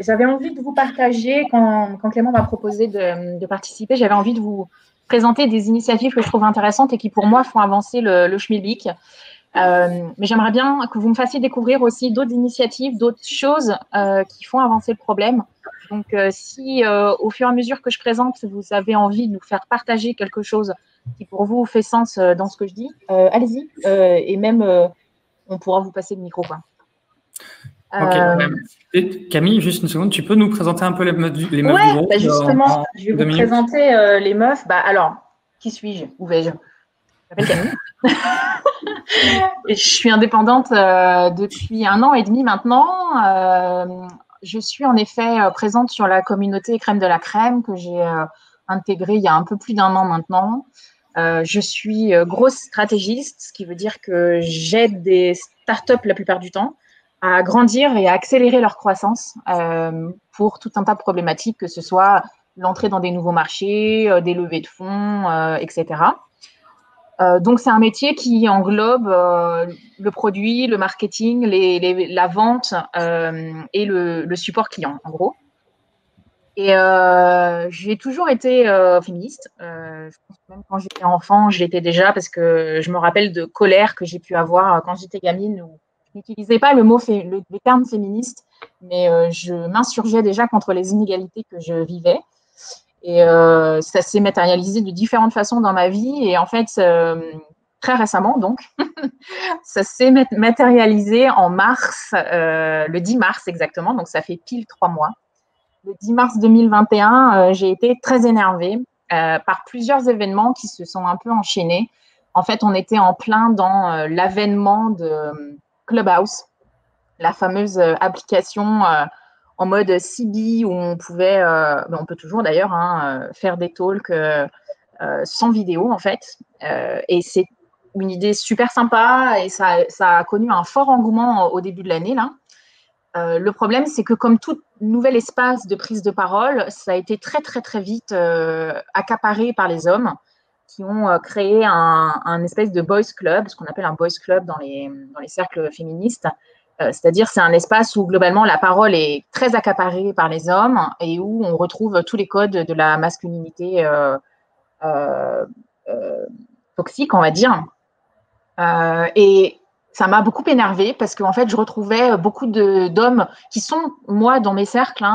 j'avais envie de vous partager, quand Clément m'a proposé de participer, j'avais envie de vous présenter des initiatives que je trouve intéressantes et qui, pour moi, font avancer le schmilblick. Mais j'aimerais bien que vous me fassiez découvrir aussi d'autres initiatives, d'autres choses qui font avancer le problème. Donc, si au fur et à mesure que je présente, vous avez envie de nous faire partager quelque chose qui pour vous fait sens dans ce que je dis, allez-y. Et même, on pourra vous passer le micro, quoi. Ok. Camille, juste une seconde, tu peux nous présenter un peu les meufs du groupe? Bah justement, je vais vous présenter les meufs. Bah alors, qui suis-je? Où vais-je? Je m'appelle Camille. Je suis indépendante depuis 1 an et demi maintenant. Je suis en effet présente sur la communauté Crème de la Crème que j'ai intégrée il y a un peu plus d'1 an maintenant. Je suis grosse stratégiste, ce qui veut dire que j'aide des startups la plupart du temps à grandir et à accélérer leur croissance pour tout un tas de problématiques, que ce soit l'entrée dans des nouveaux marchés, des levées de fonds, etc. Donc, c'est un métier qui englobe le produit, le marketing, la vente et le support client, en gros. Et j'ai toujours été féministe. Je pense que même quand j'étais enfant, je l'étais déjà, parce que je me rappelle de colère que j'ai pu avoir quand j'étais gamine, où je n'utilisais pas le terme féministe, mais je m'insurgeais déjà contre les inégalités que je vivais. Et ça s'est matérialisé de différentes façons dans ma vie. Et en fait, très récemment, donc, ça s'est matérialisé en mars, le 10 mars exactement. Donc, ça fait pile 3 mois. Le 10 mars 2021, j'ai été très énervée par plusieurs événements qui se sont un peu enchaînés. En fait, on était en plein dans l'avènement de Clubhouse, la fameuse application en mode CB où on pouvait, on peut toujours d'ailleurs faire des talks sans vidéo en fait. Et c'est une idée super sympa et ça a connu un fort engouement au début de l'année là. Le problème, c'est que comme tout nouvel espace de prise de parole, ça a été très, très, très vite accaparé par les hommes qui ont créé un espèce de boys club, ce qu'on appelle un boys club dans les cercles féministes. C'est-à-dire, c'est un espace où, globalement, la parole est très accaparée par les hommes et où on retrouve tous les codes de la masculinité toxique, on va dire. Et ça m'a beaucoup énervée parce qu'en fait, je retrouvais beaucoup d'hommes qui sont, moi, dans mes cercles,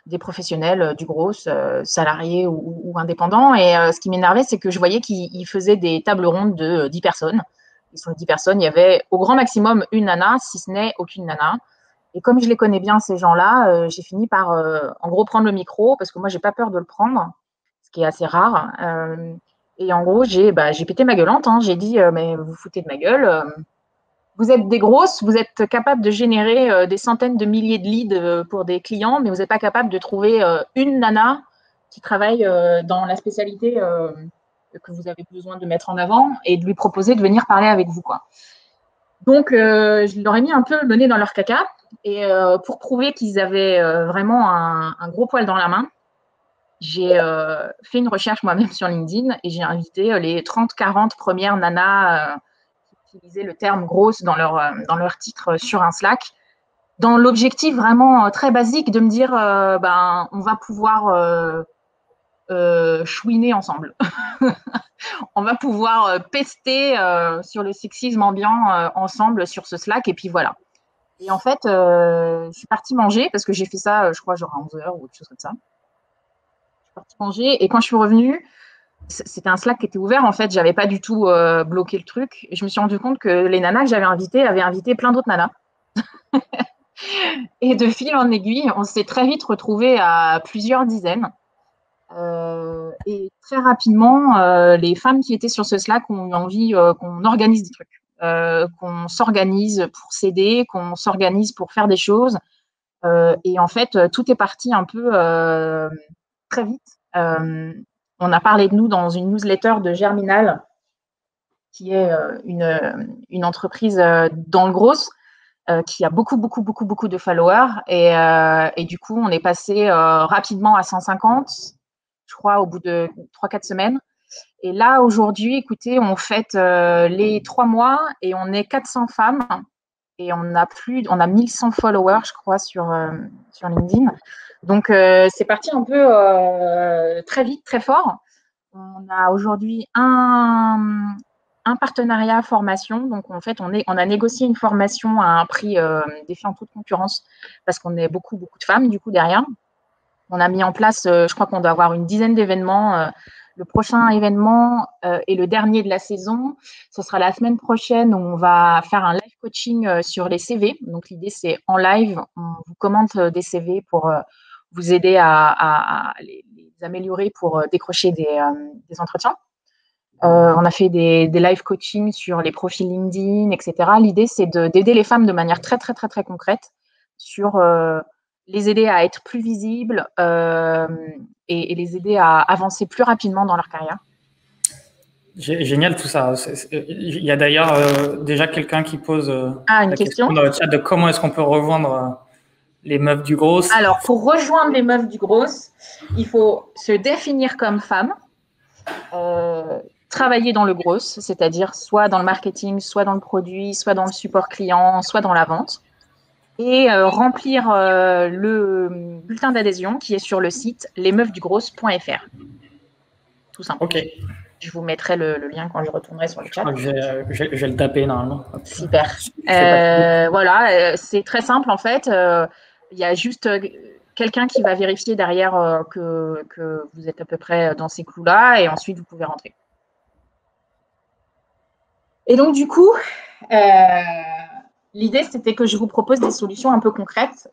des professionnels du gros, salariés ou indépendants. Et ce qui m'énervait, c'est que je voyais qu'ils faisaient des tables rondes de 10 personnes. Et sur les 10 personnes, il y avait au grand maximum une nana, si ce n'est aucune nana. Et comme je les connais bien, ces gens-là, j'ai fini par, en gros, prendre le micro parce que moi, j'ai pas peur de le prendre, ce qui est assez rare. Et en gros, j'ai pété ma gueulante. J'ai dit, mais vous vous foutez de ma gueule. Vous êtes des grosses, vous êtes capables de générer des centaines de milliers de leads pour des clients, mais vous n'êtes pas capable de trouver une nana qui travaille dans la spécialité que vous avez besoin de mettre en avant et de lui proposer de venir parler avec vous, quoi. Donc, je leur ai mis un peu le nez dans leur caca. Et pour prouver qu'ils avaient vraiment un gros poil dans la main, j'ai fait une recherche moi-même sur LinkedIn et j'ai invité les 30-40 premières nanas qui utilisaient le terme grosse dans leur titre sur un Slack, dans l'objectif vraiment très basique de me dire on va pouvoir chouiner ensemble. On va pouvoir pester sur le sexisme ambiant ensemble sur ce Slack et puis voilà. Et en fait, je suis partie manger parce que j'ai fait ça, je crois, genre à 11h ou quelque chose comme ça. partie manger et quand je suis revenue, c'était un Slack qui était ouvert. En fait, j'avais pas du tout bloqué le truc. Et je me suis rendu compte que les nanas que j'avais invitées avaient invité plein d'autres nanas. Et de fil en aiguille, on s'est très vite retrouvés à plusieurs dizaines. Et très rapidement, les femmes qui étaient sur ce Slack ont eu envie qu'on organise des trucs, qu'on s'organise pour s'aider, qu'on s'organise pour faire des choses. Et en fait, tout est parti un peu très vite. On a parlé de nous dans une newsletter de Germinal, qui est une entreprise dans le gros, qui a beaucoup de followers. Et du coup, on est passé rapidement à 150, je crois, au bout de 3-4 semaines. Et là, aujourd'hui, écoutez, on fête les 3 mois et on est 400 femmes. Et on a 1100 followers, je crois, sur LinkedIn. Donc, c'est parti un peu très vite, très fort. On a aujourd'hui un partenariat formation. Donc, en fait, on a négocié une formation à un prix défiant toute concurrence parce qu'on est beaucoup de femmes, du coup, derrière. On a mis en place, je crois qu'on doit avoir une dizaine d'événements. Le prochain événement et le dernier de la saison, ce sera la semaine prochaine où on va faire un live coaching sur les CV. Donc, l'idée, c'est en live, on vous commente des CV pour vous aider à les améliorer pour décrocher des entretiens. On a fait des live coaching sur les profils LinkedIn, etc. L'idée, c'est d'aider les femmes de manière très concrète sur les aider à être plus visibles et les aider à avancer plus rapidement dans leur carrière. Génial tout ça. Il y a d'ailleurs déjà quelqu'un qui pose une question dans le chat de comment est-ce qu'on peut rejoindre les meufs du gros. Alors, pour rejoindre les meufs du gros, il faut se définir comme femme, travailler dans le gros, c'est-à-dire soit dans le marketing, soit dans le produit, soit dans le support client, soit dans la vente. Et remplir le bulletin d'adhésion qui est sur le site lesmeufsdugros.fr. Tout simple. Ok. Je vous mettrai le lien quand je retournerai sur le chat. Je vais le taper normalement. Super. Voilà, c'est très simple en fait. Il y a juste quelqu'un qui va vérifier derrière que vous êtes à peu près dans ces clous-là et ensuite vous pouvez rentrer. Et donc du coup, l'idée, c'était que je vous propose des solutions un peu concrètes.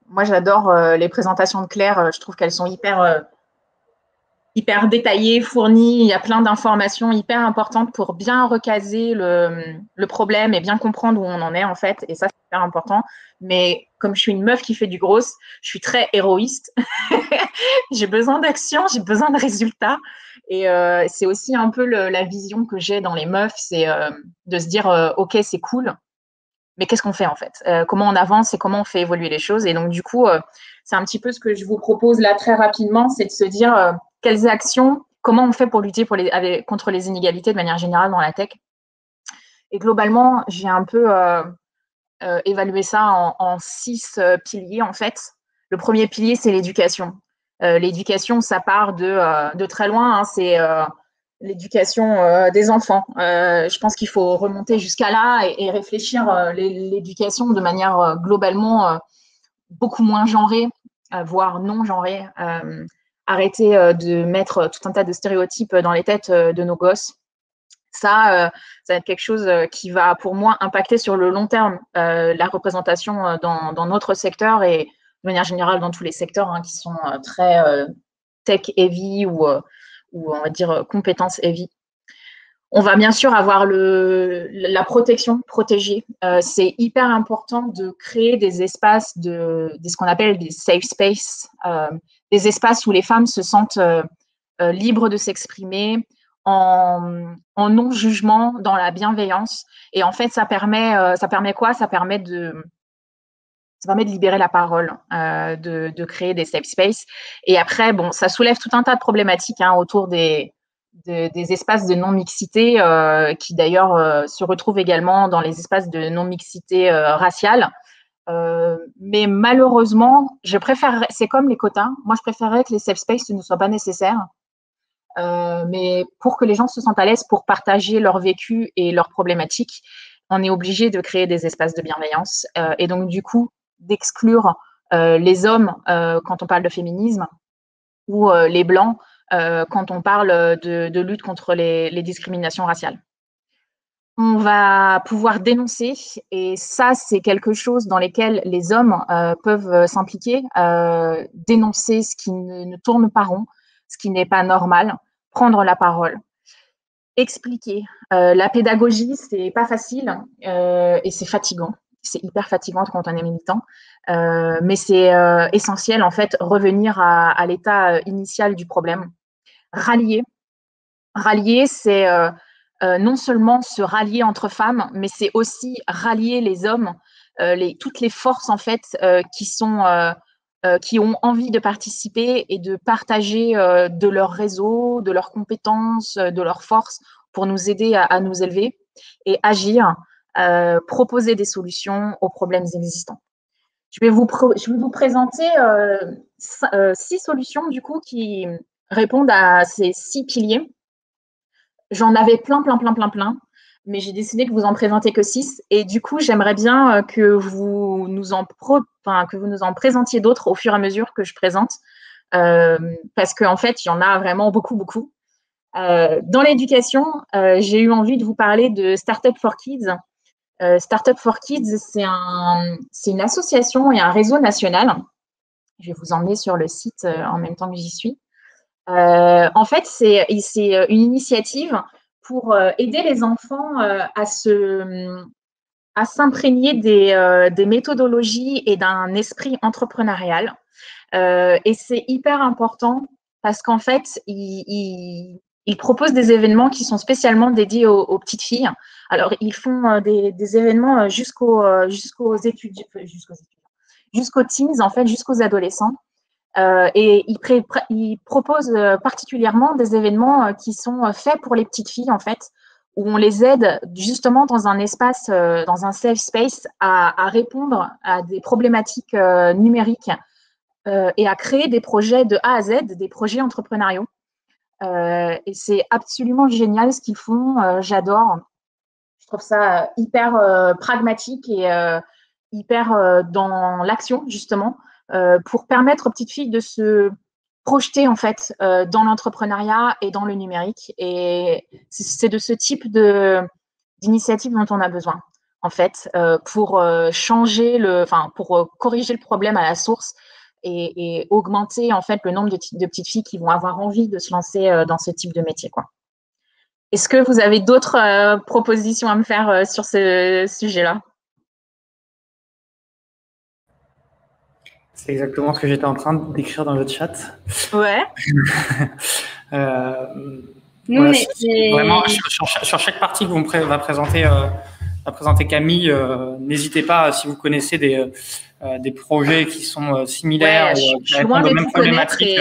Moi, j'adore les présentations de Claire. Je trouve qu'elles sont hyper détaillées, fournies. Il y a plein d'informations hyper importantes pour bien recaser le problème et bien comprendre où on en est, en fait. Et ça, c'est hyper important. Mais comme je suis une meuf qui fait du gros, je suis très héroïste. J'ai besoin d'action, j'ai besoin de résultats. Et c'est aussi un peu la vision que j'ai dans les meufs, c'est de se dire, OK, c'est cool. Mais qu'est-ce qu'on fait en fait? Comment on avance et comment on fait évoluer les choses? Et donc, du coup, c'est un petit peu ce que je vous propose là très rapidement, c'est de se dire quelles actions, comment on fait pour lutter contre les inégalités de manière générale dans la tech. Et globalement, j'ai un peu évalué ça en 6 piliers en fait. Le premier pilier, c'est l'éducation. L'éducation, ça part de très loin. Hein, c'est l'éducation des enfants. Je pense qu'il faut remonter jusqu'à là et réfléchir l'éducation de manière globalement beaucoup moins genrée, voire non genrée. Arrêter de mettre tout un tas de stéréotypes dans les têtes de nos gosses. Ça va être quelque chose qui va, pour moi, impacter sur le long terme la représentation dans notre secteur et de manière générale dans tous les secteurs qui sont très tech-heavy ou on va dire compétences heavy. On va bien sûr avoir la protection protégée. C'est hyper important de créer des espaces de ce qu'on appelle des safe space, des espaces où les femmes se sentent libres de s'exprimer en non-jugement, dans la bienveillance. Et en fait, ça permet quoi? Ça permet de libérer la parole, de créer des safe space. Et après, bon, ça soulève tout un tas de problématiques autour des espaces de non-mixité qui d'ailleurs se retrouvent également dans les espaces de non-mixité raciale. Mais malheureusement, c'est comme les quotas. Moi, je préférerais que les safe space ne soient pas nécessaires. Mais pour que les gens se sentent à l'aise pour partager leur vécu et leurs problématiques, on est obligé de créer des espaces de bienveillance. Et donc, du coup, d'exclure les hommes quand on parle de féminisme ou les Blancs quand on parle de lutte contre les discriminations raciales. On va pouvoir dénoncer, et ça, c'est quelque chose dans lequel les hommes peuvent s'impliquer, dénoncer ce qui ne tourne pas rond, ce qui n'est pas normal, prendre la parole, expliquer. La pédagogie, c'est pas facile et c'est fatigant. C'est hyper fatigant quand on est militant, mais c'est essentiel, en fait, revenir à l'état initial du problème. Rallier, c'est non seulement se rallier entre femmes, mais c'est aussi rallier les hommes, toutes les forces, en fait, qui ont envie de participer et de partager de leur réseau, de leurs compétences, de leurs forces pour nous aider à nous élever et agir, proposer des solutions aux problèmes existants. Je vais vous présenter 6 solutions, du coup, qui répondent à ces 6 piliers. J'en avais plein, mais j'ai décidé que vous en présentiez que 6. Et du coup, j'aimerais bien que vous nous en présentiez d'autres au fur et à mesure que je présente, parce qu'en fait, il y en a vraiment beaucoup. Dans l'éducation, j'ai eu envie de vous parler de Startup for Kids. Startup for Kids, c'est une association et un réseau national. Je vais vous emmener sur le site en même temps que j'y suis. En fait, c'est une initiative pour aider les enfants à s'imprégner des méthodologies et d'un esprit entrepreneurial. Et c'est hyper important parce qu'en fait, ils proposent des événements qui sont spécialement dédiés aux petites filles. Alors, ils font des événements jusqu'aux étudiants, jusqu'aux teens, en fait, jusqu'aux adolescents. Et ils proposent particulièrement des événements qui sont faits pour les petites filles, en fait, où on les aide justement dans un espace, dans un safe space, à répondre à des problématiques numériques et à créer des projets de A à Z, des projets entrepreneuriaux. Et c'est absolument génial ce qu'ils font. J'adore. Je trouve ça hyper pragmatique et hyper dans l'action, justement, pour permettre aux petites filles de se projeter, en fait, dans l'entrepreneuriat et dans le numérique. Et c'est de ce type d'initiative dont on a besoin, en fait, pour pour corriger le problème à la source et augmenter, en fait, le nombre de petites filles qui vont avoir envie de se lancer dans ce type de métier, quoi. Est-ce que vous avez d'autres propositions à me faire sur ce sujet-là? C'est exactement ce que j'étais en train d'écrire dans le chat. Ouais. Voilà, vraiment, sur chaque partie que va présenter Camille, n'hésitez pas, si vous connaissez des projets qui sont similaires, qui répondent aux mêmes problématiques.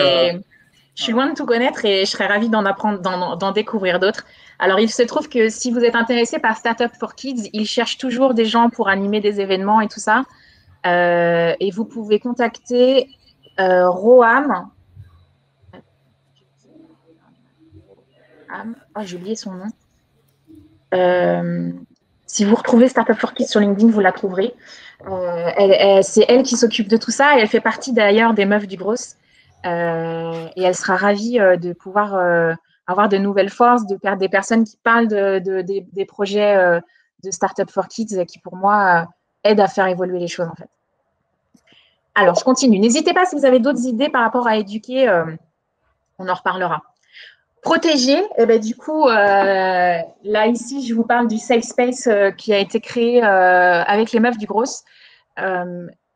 Je suis loin de tout connaître et je serais ravie d'en apprendre, d'en découvrir d'autres. Alors, il se trouve que si vous êtes intéressé par Startup for Kids, ils cherchent toujours des gens pour animer des événements et tout ça. Et vous pouvez contacter Roham. Oh, j'ai oublié son nom. Si vous retrouvez Startup for Kids sur LinkedIn, vous la trouverez. C'est elle qui s'occupe de tout ça et elle fait partie d'ailleurs des Meufs du Gros. Et elle sera ravie de pouvoir avoir de nouvelles forces, de perdre des personnes qui parlent des projets de Startup for Kids qui, pour moi, aident à faire évoluer les choses, en fait. Alors, je continue. N'hésitez pas si vous avez d'autres idées par rapport à éduquer, on en reparlera. Protéger, du coup, là, ici, je vous parle du Safe Space qui a été créé avec les Meufs du Gros.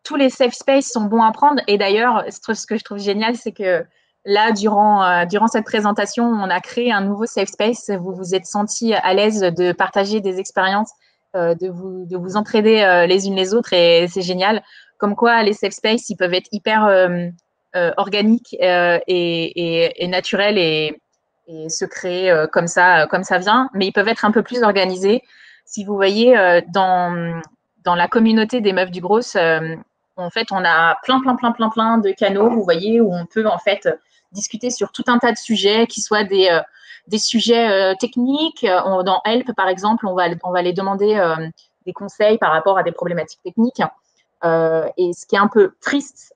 Tous les safe space sont bons à prendre. Et d'ailleurs, ce que je trouve génial, c'est que là, durant cette présentation, on a créé un nouveau safe space. Vous vous êtes sentis à l'aise de partager des expériences, de vous entraider les unes les autres. Et c'est génial. Comme quoi, les safe space, ils peuvent être hyper organiques et naturels et se créer comme ça vient. Mais ils peuvent être un peu plus organisés. Si vous voyez, dans la communauté des Meufs du Gros, en fait, on a plein de canaux, vous voyez, où on peut en fait discuter sur tout un tas de sujets, qui soient des sujets techniques. Dans Help, par exemple, on va les demander des conseils par rapport à des problématiques techniques. Et ce qui est un peu triste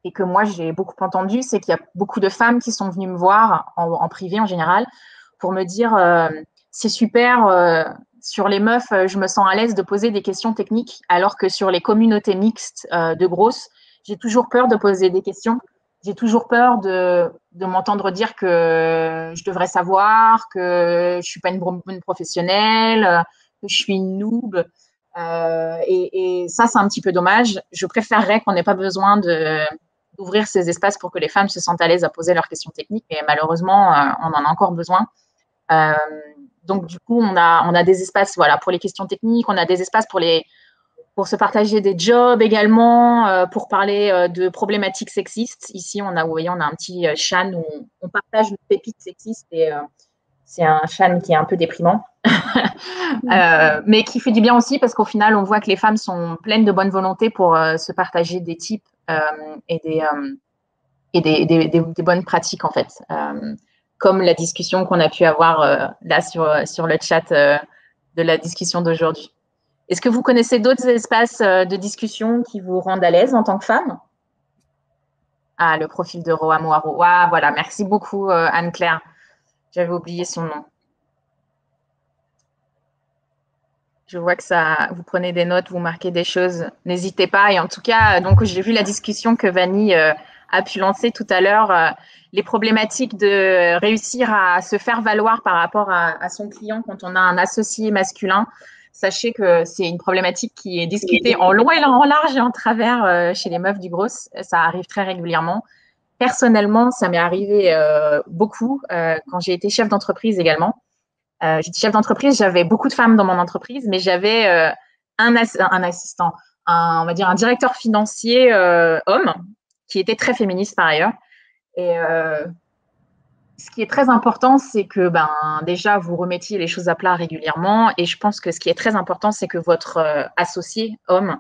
et que moi j'ai beaucoup entendu, c'est qu'il y a beaucoup de femmes qui sont venues me voir en privé en général pour me dire c'est super, sur les meufs, je me sens à l'aise de poser des questions techniques, alors que sur les communautés mixtes de grosses, j'ai toujours peur de poser des questions. J'ai toujours peur de m'entendre dire que je devrais savoir, que je ne suis pas une professionnelle, que je suis une noob. Et ça, c'est un petit peu dommage. Je préférerais qu'on n'ait pas besoin d'ouvrir ces espaces pour que les femmes se sentent à l'aise à poser leurs questions techniques, mais malheureusement, on en a encore besoin. Donc, du coup, on a des espaces pour les questions techniques, on a des espaces pour se partager des jobs également, pour parler de problématiques sexistes. Ici, vous voyez, on a un petit chan où on partage nos pépites sexistes et c'est un chan qui est un peu déprimant, mais qui fait du bien aussi parce qu'au final, on voit que les femmes sont pleines de bonne volonté pour se partager des tips et des bonnes pratiques, en fait. Comme la discussion qu'on a pu avoir là sur le chat de la discussion d'aujourd'hui. Est-ce que vous connaissez d'autres espaces de discussion qui vous rendent à l'aise en tant que femme? Ah, le profil de Roa Moaro. Ah, voilà, merci beaucoup Anne-Claire. J'avais oublié son nom. Je vois que vous prenez des notes, vous marquez des choses. N'hésitez pas. Et en tout cas, donc j'ai vu la discussion que Vanny a pu lancer tout à l'heure. Les problématiques de réussir à se faire valoir par rapport à son client quand on a un associé masculin. Sachez que c'est une problématique qui est discutée en long et en large et en travers chez les meufs du gros. Ça arrive très régulièrement. Personnellement, ça m'est arrivé beaucoup quand j'ai été chef d'entreprise également. J'étais chef d'entreprise, j'avais beaucoup de femmes dans mon entreprise, mais j'avais un assistant, on va dire un directeur financier homme, qui était très féministe par ailleurs. Et ce qui est très important, c'est que déjà, vous remettiez les choses à plat régulièrement. Et je pense que ce qui est très important, c'est que votre associé homme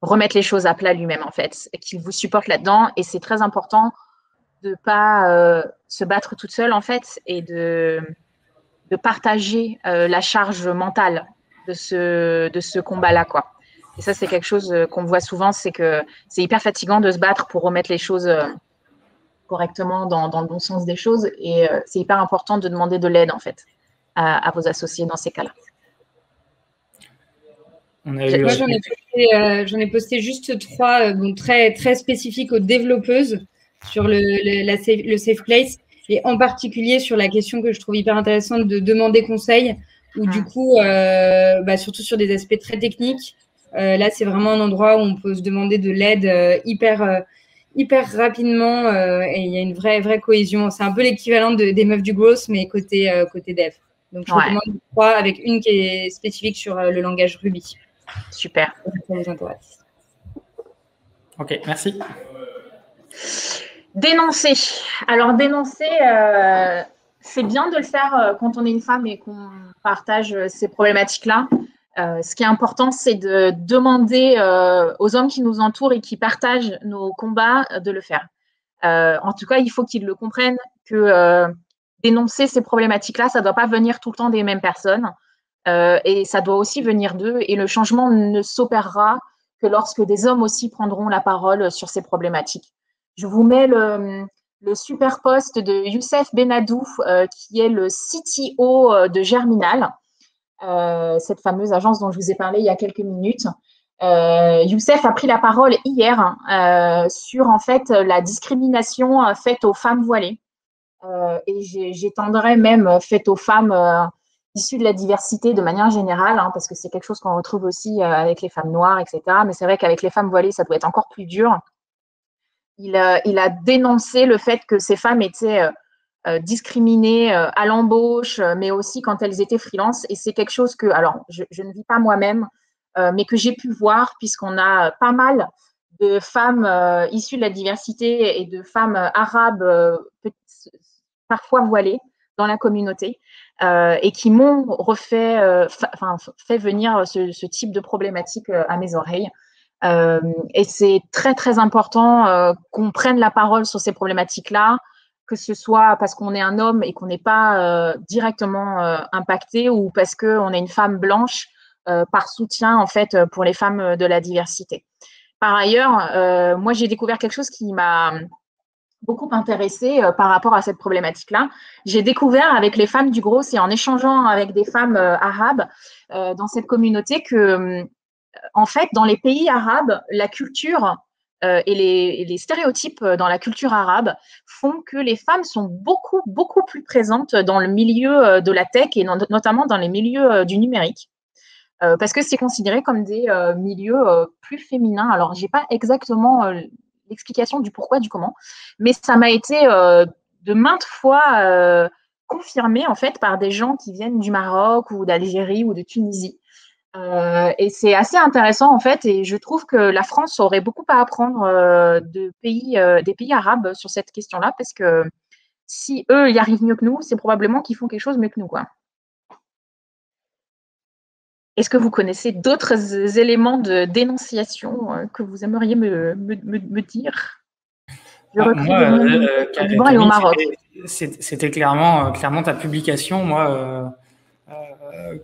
remette les choses à plat lui-même, en fait, qu'il vous supporte là-dedans. Et c'est très important de ne pas se battre toute seule, en fait, et de partager la charge mentale de ce combat-là, quoi. Et ça, c'est quelque chose qu'on voit souvent, c'est que c'est hyper fatigant de se battre pour remettre les choses correctement dans le bon sens des choses. Et c'est hyper important de demander de l'aide, en fait, à vos associés dans ces cas-là. Moi, j'en ai posté juste 3 très, très spécifiques aux développeuses sur le Safe Place. Et en particulier sur la question que je trouve hyper intéressante de demander conseil, où du coup, surtout sur des aspects très techniques, là, c'est vraiment un endroit où on peut se demander de l'aide hyper rapidement et il y a une vraie cohésion. C'est un peu l'équivalent des meufs du growth, mais côté dev. Donc, je recommande 3 avec une qui est spécifique sur le langage Ruby. Super. Ça vous intéresse. Ok, merci. Dénoncer. Alors, dénoncer, c'est bien de le faire quand on est une femme et qu'on partage ces problématiques-là. Ce qui est important, c'est de demander aux hommes qui nous entourent et qui partagent nos combats de le faire. En tout cas, il faut qu'ils le comprennent que dénoncer ces problématiques-là, ça ne doit pas venir tout le temps des mêmes personnes et ça doit aussi venir d'eux. Et le changement ne s'opérera que lorsque des hommes aussi prendront la parole sur ces problématiques. Je vous mets le super post de Youssef Benadou, qui est le CTO de Germinal, cette fameuse agence dont je vous ai parlé il y a quelques minutes. Youssef a pris la parole hier sur en fait la discrimination faite aux femmes voilées. Et j'étendrai même faite aux femmes issues de la diversité de manière générale, parce que c'est quelque chose qu'on retrouve aussi avec les femmes noires, etc. Mais c'est vrai qu'avec les femmes voilées, ça doit être encore plus dur. Il a dénoncé le fait que ces femmes étaient discriminées à l'embauche, mais aussi quand elles étaient freelance. Et c'est quelque chose que, alors, je ne vis pas moi-même, mais que j'ai pu voir, puisqu'on a pas mal de femmes issues de la diversité et de femmes arabes, parfois voilées, dans la communauté, et qui m'ont fait venir ce type de problématique à mes oreilles. Et c'est très, très important qu'on prenne la parole sur ces problématiques-là, que ce soit parce qu'on est un homme et qu'on n'est pas directement impacté ou parce qu'on est une femme blanche par soutien, en fait, pour les femmes de la diversité. Par ailleurs, moi, j'ai découvert quelque chose qui m'a beaucoup intéressée par rapport à cette problématique-là. J'ai découvert avec les femmes du Gros et en échangeant avec des femmes arabes dans cette communauté que, en fait, dans les pays arabes, la culture et les stéréotypes dans la culture arabe font que les femmes sont beaucoup, beaucoup plus présentes dans le milieu de la tech et notamment dans les milieux du numérique. Parce que c'est considéré comme des milieux plus féminins. Alors, je n'ai pas exactement l'explication du pourquoi, du comment, mais ça m'a été de maintes fois confirmé en fait par des gens qui viennent du Maroc ou d'Algérie ou de Tunisie. Et c'est assez intéressant en fait, et je trouve que la France aurait beaucoup à apprendre des pays arabes sur cette question-là, parce que si eux y arrivent mieux que nous, c'est probablement qu'ils font quelque chose mieux que nous, quoi. Est-ce que vous connaissez d'autres éléments de dénonciation que vous aimeriez me dire? Je recrée du Liban et au Maroc. C'était clairement ta publication. Moi,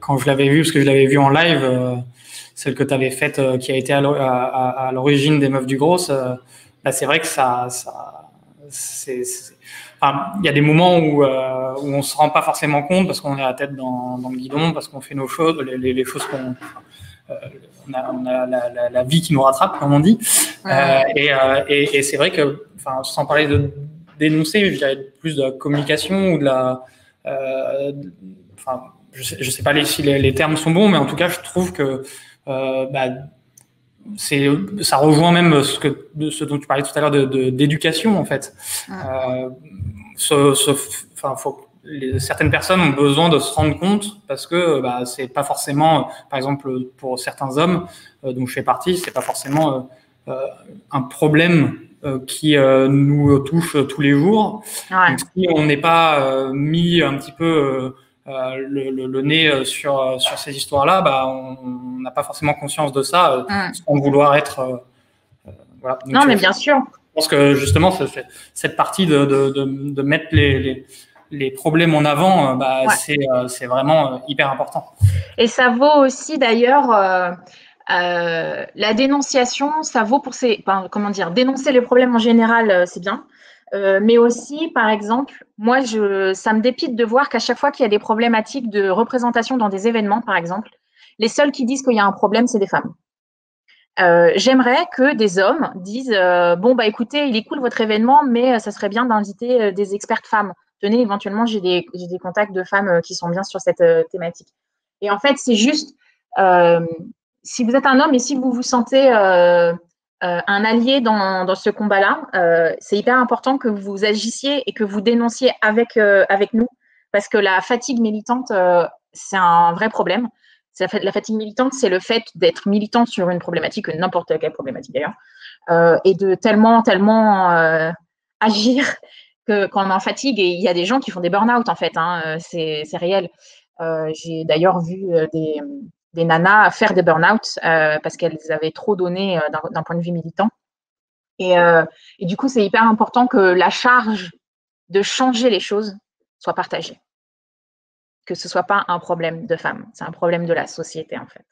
quand je l'avais vue, parce que je l'avais vue en live, celle que tu avais faite, qui a été à l'origine des Meufs du Gros, c'est vrai que enfin, il y a des moments où on se rend pas forcément compte parce qu'on est la tête dans le guidon, parce qu'on fait nos choses, les choses qu'on on a la vie qui nous rattrape, comme on dit. Et c'est vrai que, enfin, sans parler de dénoncer, je dirais plus de la communication ou de la, enfin, je sais pas si les termes sont bons, mais en tout cas, je trouve que ça rejoint même ce dont tu parlais tout à l'heure d'éducation, en fait. Certaines personnes ont besoin de se rendre compte, parce que c'est pas forcément, par exemple pour certains hommes dont je fais partie, c'est pas forcément un problème qui nous touche tous les jours. Donc, si on n'est pas mis un petit peu le nez sur ces histoires-là, on n'a pas forcément conscience de ça, sans vouloir être voilà. Donc, non, mais bien sûr. Je pense que justement cette partie de mettre les problèmes en avant, c'est vraiment hyper important. Et ça vaut aussi d'ailleurs la dénonciation, ça vaut pour dénoncer les problèmes en général, c'est bien. Mais aussi, par exemple, moi, ça me dépite de voir qu'à chaque fois qu'il y a des problématiques de représentation dans des événements, par exemple, les seuls qui disent qu'il y a un problème, c'est des femmes. J'aimerais que des hommes disent écoutez, il est cool votre événement, mais ça serait bien d'inviter des expertes femmes. Tenez, éventuellement, j'ai des contacts de femmes qui sont bien sur cette thématique. Et en fait, c'est juste, si vous êtes un homme et si vous vous sentez un allié dans ce combat-là, c'est hyper important que vous agissiez et que vous dénonciez avec nous, parce que la fatigue militante, c'est un vrai problème. La fatigue militante, c'est le fait d'être militant sur une problématique, n'importe quelle problématique d'ailleurs, et de tellement agir qu'on en fatigue. Et il y a des gens qui font des burn-out, en fait, c'est réel. J'ai d'ailleurs vu des nanas faire des burn-out parce qu'elles avaient trop donné d'un point de vue militant. Et du coup, c'est hyper important que la charge de changer les choses soit partagée. Que ce ne soit pas un problème de femmes, c'est un problème de la société, en fait.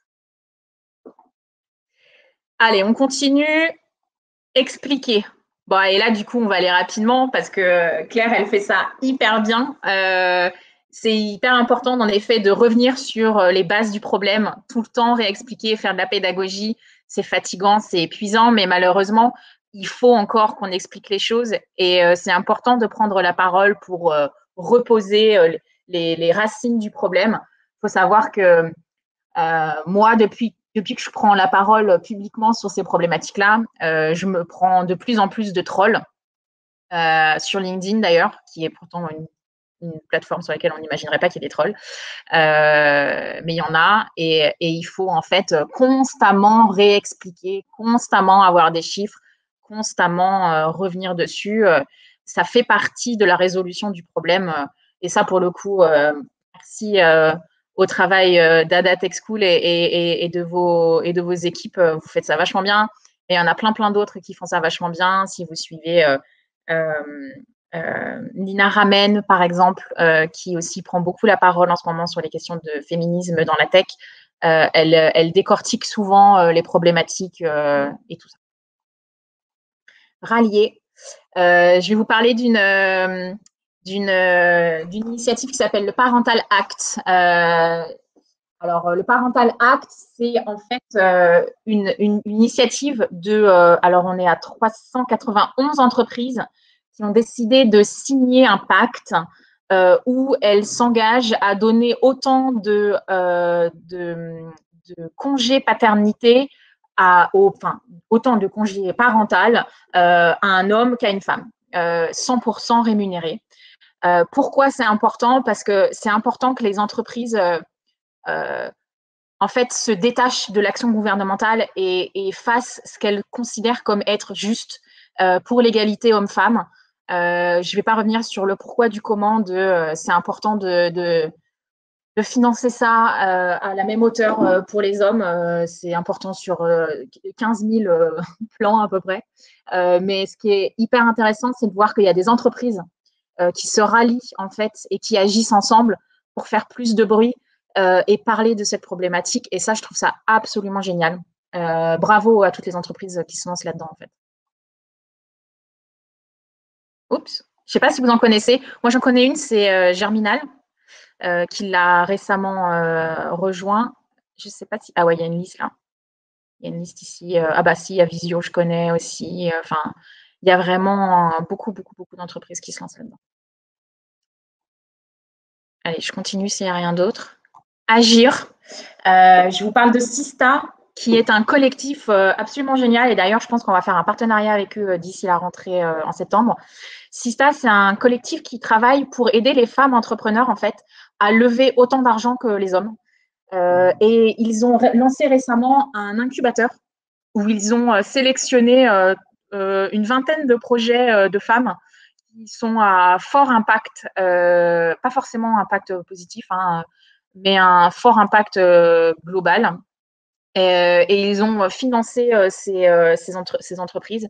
Allez, on continue. Expliquer. Bon, et là, du coup, on va aller rapidement parce que Claire, elle fait ça hyper bien. C'est hyper important, en effet, de revenir sur les bases du problème, tout le temps réexpliquer, faire de la pédagogie. C'est fatigant, c'est épuisant, mais malheureusement, il faut encore qu'on explique les choses. Et c'est important de prendre la parole pour reposer les racines du problème. Il faut savoir que moi, depuis que je prends la parole publiquement sur ces problématiques-là, je me prends de plus en plus de trolls sur LinkedIn d'ailleurs, qui est pourtant une plateforme sur laquelle on n'imaginerait pas qu'il y ait des trolls. Mais il y en a et il faut en fait constamment réexpliquer, constamment avoir des chiffres, constamment revenir dessus. Ça fait partie de la résolution du problème. Et ça, pour le coup, merci au travail d'Ada Tech School et de vos équipes. Vous faites ça vachement bien. Et il y en a plein d'autres qui font ça vachement bien. Si vous suivez Nina Ramen, par exemple, qui aussi prend beaucoup la parole en ce moment sur les questions de féminisme dans la tech, elle décortique souvent les problématiques et tout ça. rallier. Je vais vous parler d'une initiative qui s'appelle le Parental Act. Alors, le Parental Act, c'est en fait une initiative de… alors, on est à 391 entreprises qui ont décidé de signer un pacte où elles s'engagent à donner autant de congés paternité, autant de congés parentaux à un homme qu'à une femme, 100% rémunérés. Pourquoi c'est important? Parce que c'est important que les entreprises en fait, se détachent de l'action gouvernementale et fassent ce qu'elles considèrent comme être juste pour l'égalité homme-femme. Je ne vais pas revenir sur le pourquoi du comment c'est important de financer ça à la même hauteur pour les hommes. C'est important sur 15 000 plans à peu près. Mais ce qui est hyper intéressant, c'est de voir qu'il y a des entreprises qui se rallient en fait et qui agissent ensemble pour faire plus de bruit et parler de cette problématique. Et ça, je trouve ça absolument génial. Bravo à toutes les entreprises qui se lancent là-dedans, en fait. Oups, je ne sais pas si vous en connaissez. Moi, j'en connais une, c'est Germinal, qui l'a récemment rejoint. Je ne sais pas si… Ah ouais, il y a une liste là. Il y a une liste ici. Ah bah si, il y a Visio, je connais aussi. Enfin, il y a vraiment beaucoup d'entreprises qui se lancent là-dedans. Allez, je continue s'il n'y a rien d'autre. Agir. Je vous parle de Sista, qui est un collectif absolument génial. Et d'ailleurs, je pense qu'on va faire un partenariat avec eux d'ici la rentrée en septembre. Sista, c'est un collectif qui travaille pour aider les femmes entrepreneurs, en fait, à lever autant d'argent que les hommes. Et ils ont lancé récemment un incubateur où ils ont sélectionné une vingtaine de projets de femmes qui sont à fort impact, pas forcément impact positif, hein, mais un fort impact global. Et ils ont financé ces entreprises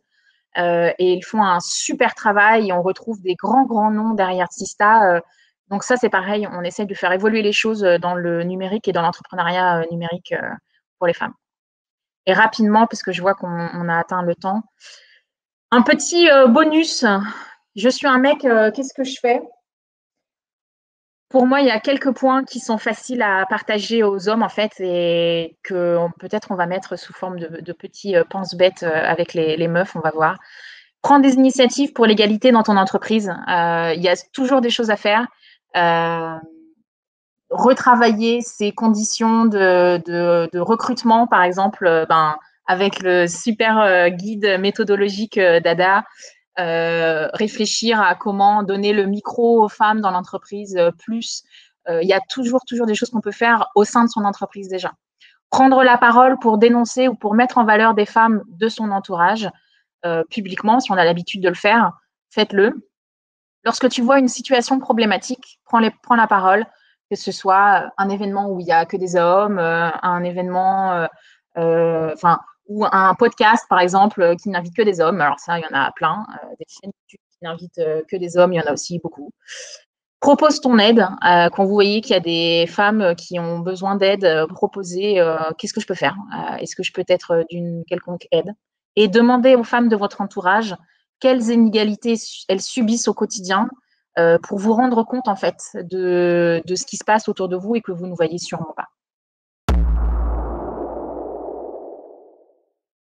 et ils font un super travail et on retrouve des grands noms derrière Sista. Donc ça, c'est pareil, on essaie de faire évoluer les choses dans le numérique et dans l'entrepreneuriat numérique pour les femmes. Et rapidement, parce que je vois qu'on a atteint le temps, un petit bonus. Je suis un mec, qu'est-ce que je fais? Pour moi, il y a quelques points qui sont faciles à partager aux hommes, en fait, et que peut-être on va mettre sous forme de petits pense-bêtes avec les meufs, on va voir. Prends des initiatives pour l'égalité dans ton entreprise. Il y a toujours des choses à faire. Retravailler ces conditions de recrutement, par exemple, avec le super guide méthodologique d'Ada. Réfléchir à comment donner le micro aux femmes dans l'entreprise plus. Il y a toujours des choses qu'on peut faire au sein de son entreprise déjà. Prendre la parole pour dénoncer ou pour mettre en valeur des femmes de son entourage publiquement, si on a l'habitude de le faire, faites-le. Lorsque tu vois une situation problématique, prends la parole, que ce soit un événement où il n'y a que des hommes, un événement… ou un podcast, par exemple, qui n'invite que des hommes. Alors ça, il y en a plein. Des chaînes YouTube qui n'invitent que des hommes, il y en a aussi beaucoup. Propose ton aide. Quand vous voyez qu'il y a des femmes qui ont besoin d'aide, proposez qu'est-ce que je peux faire? Est-ce que je peux être d'une quelconque aide? Et demandez aux femmes de votre entourage quelles inégalités elles subissent au quotidien pour vous rendre compte, en fait, de ce qui se passe autour de vous et que vous ne voyez sûrement pas.